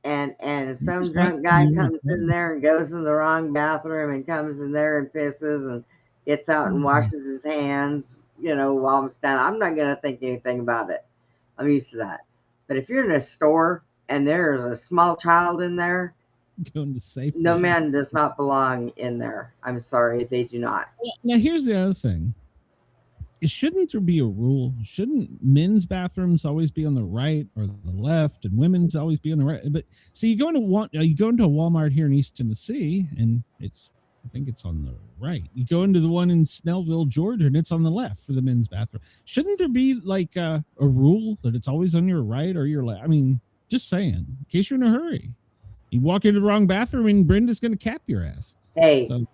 and some It's nice drunk when guy you're in a comes in club. there and goes in the wrong bathroom and comes in there and pisses and gets out and Mhm. washes his hands, while I'm standing, I'm not gonna think anything about it. I'm used to that. But if you're in a store and there's a small child in there, Going to no Safeway. man does not belong in there. I'm sorry, they do not. Now, here's the other thing. Shouldn't there be a rule? Shouldn't men's bathrooms always be on the right or the left, and women's always be on the right? But see, you go into a Walmart here in East Tennessee, and I think it's on the right. You go into the one in Snellville, Georgia, and it's on the left for the men's bathroom. Shouldn't there be like a rule that it's always on your right or your left? I mean, just saying, in case you're in a hurry. You walk into the wrong bathroom, and Brenda's going to cap your ass. Hey, So,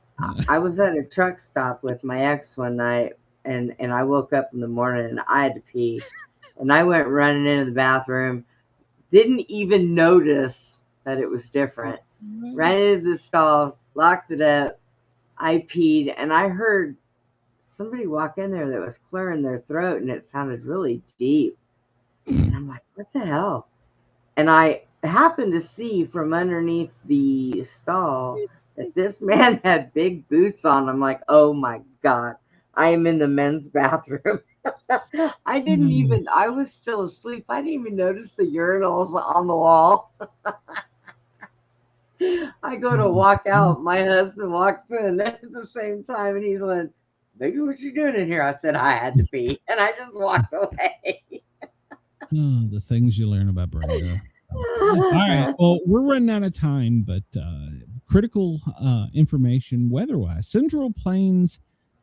I was at a truck stop with my ex one night, and I woke up in the morning and I had to pee, and I went running into the bathroom, didn't even notice that it was different. Ran into the stall, locked it up. I peed, and I heard somebody walk in there that was clearing their throat, and it sounded really deep. And I'm like, what the hell? And I happened to see from underneath the stall that this man had big boots on. I'm like, oh my God, I am in the men's bathroom. I was still asleep. I didn't even notice the urinals on the wall. I go to walk out. My husband walks in at the same time, and he's like, baby, what you doing in here? I said, I had to pee. And I just walked away. the things you learn about Brenda. All right. Well, we're running out of time, but critical information weather-wise. Central Plains,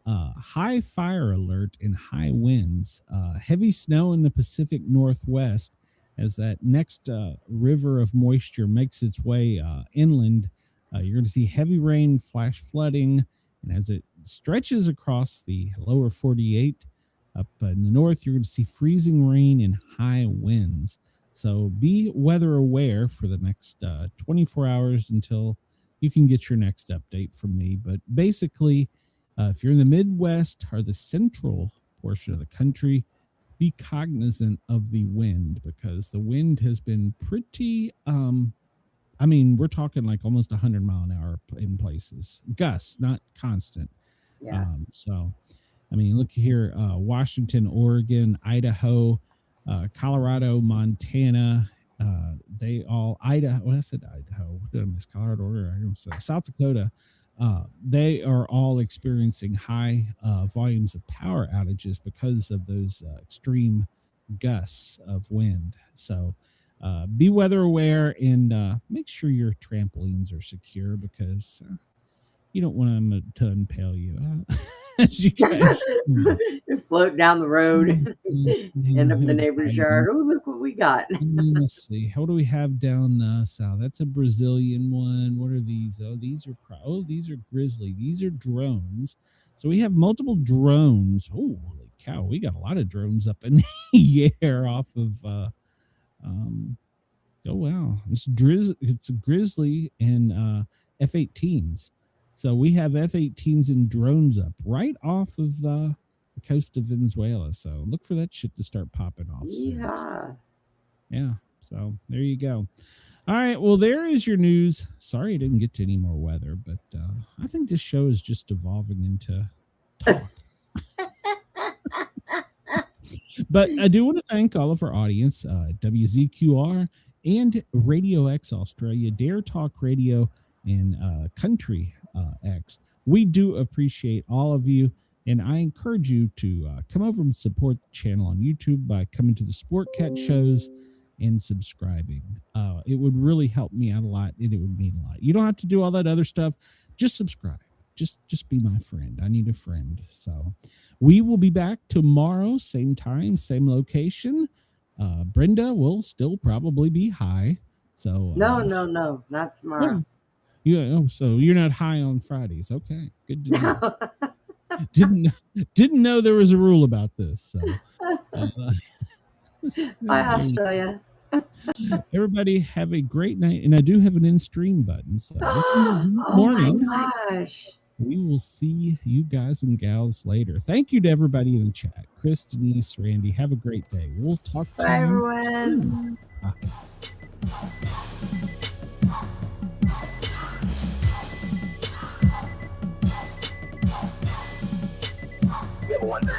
high fire alert and high winds. Heavy snow in the Pacific Northwest as that next river of moisture makes its way inland. You're going to see heavy rain, flash flooding, and as it stretches across the lower 48 up in the north, you're going to see freezing rain and high winds. So be weather aware for the next 24 hours until you can get your next update from me. But basically, if you're in the Midwest or the central portion of the country, be cognizant of the wind because the wind has been pretty, we're talking like almost 100 mile an hour in places. Gusts, not constant. Yeah. Look here, Washington, Oregon, Idaho, Colorado, Montana, Idaho. Well, I said Idaho. Did I miss Colorado? Oregon, South Dakota. They are all experiencing high volumes of power outages because of those extreme gusts of wind. So be weather aware and make sure your trampolines are secure because you don't want them to impale you. As you guys float down the road, end up in the neighbor's yard. Oh, look what we got. Let's see. What do we have down south? That's a Brazilian one. What are these? Oh, these are grizzly. These are drones. So we have multiple drones. Oh, holy cow. We got a lot of drones up in the air off of oh wow. It's a grizzly and F-18s. So we have F-18s and drones up right off of the coast of Venezuela. So look for that shit to start popping off. Yeah. So there you go. All right. Well, there is your news. Sorry I didn't get to any more weather, but I think this show is just evolving into talk. But I do want to thank all of our audience, WZQR and Radio X Australia, Dare Talk Radio, and Country X. We do appreciate all of you, and I encourage you to come over and support the channel on YouTube by coming to the Sportcat shows and subscribing. It would really help me out a lot, and it would mean a lot. You don't have to do all that other stuff. Just subscribe. Just be my friend. I need a friend. So we will be back tomorrow, same time, same location. Brenda will still probably be high. So No, not tomorrow. So you're not high on Fridays. Okay, good to know. Didn't know there was a rule about this. So Bye, Australia. Everybody have a great night. And I do have an in-stream button. So Oh morning. my gosh. We will see you guys and gals later. Thank you to everybody in the chat. Chris, Denise, Randy. Have a great day. We'll talk to Bye, you everyone. soon. Bye. You ever wonder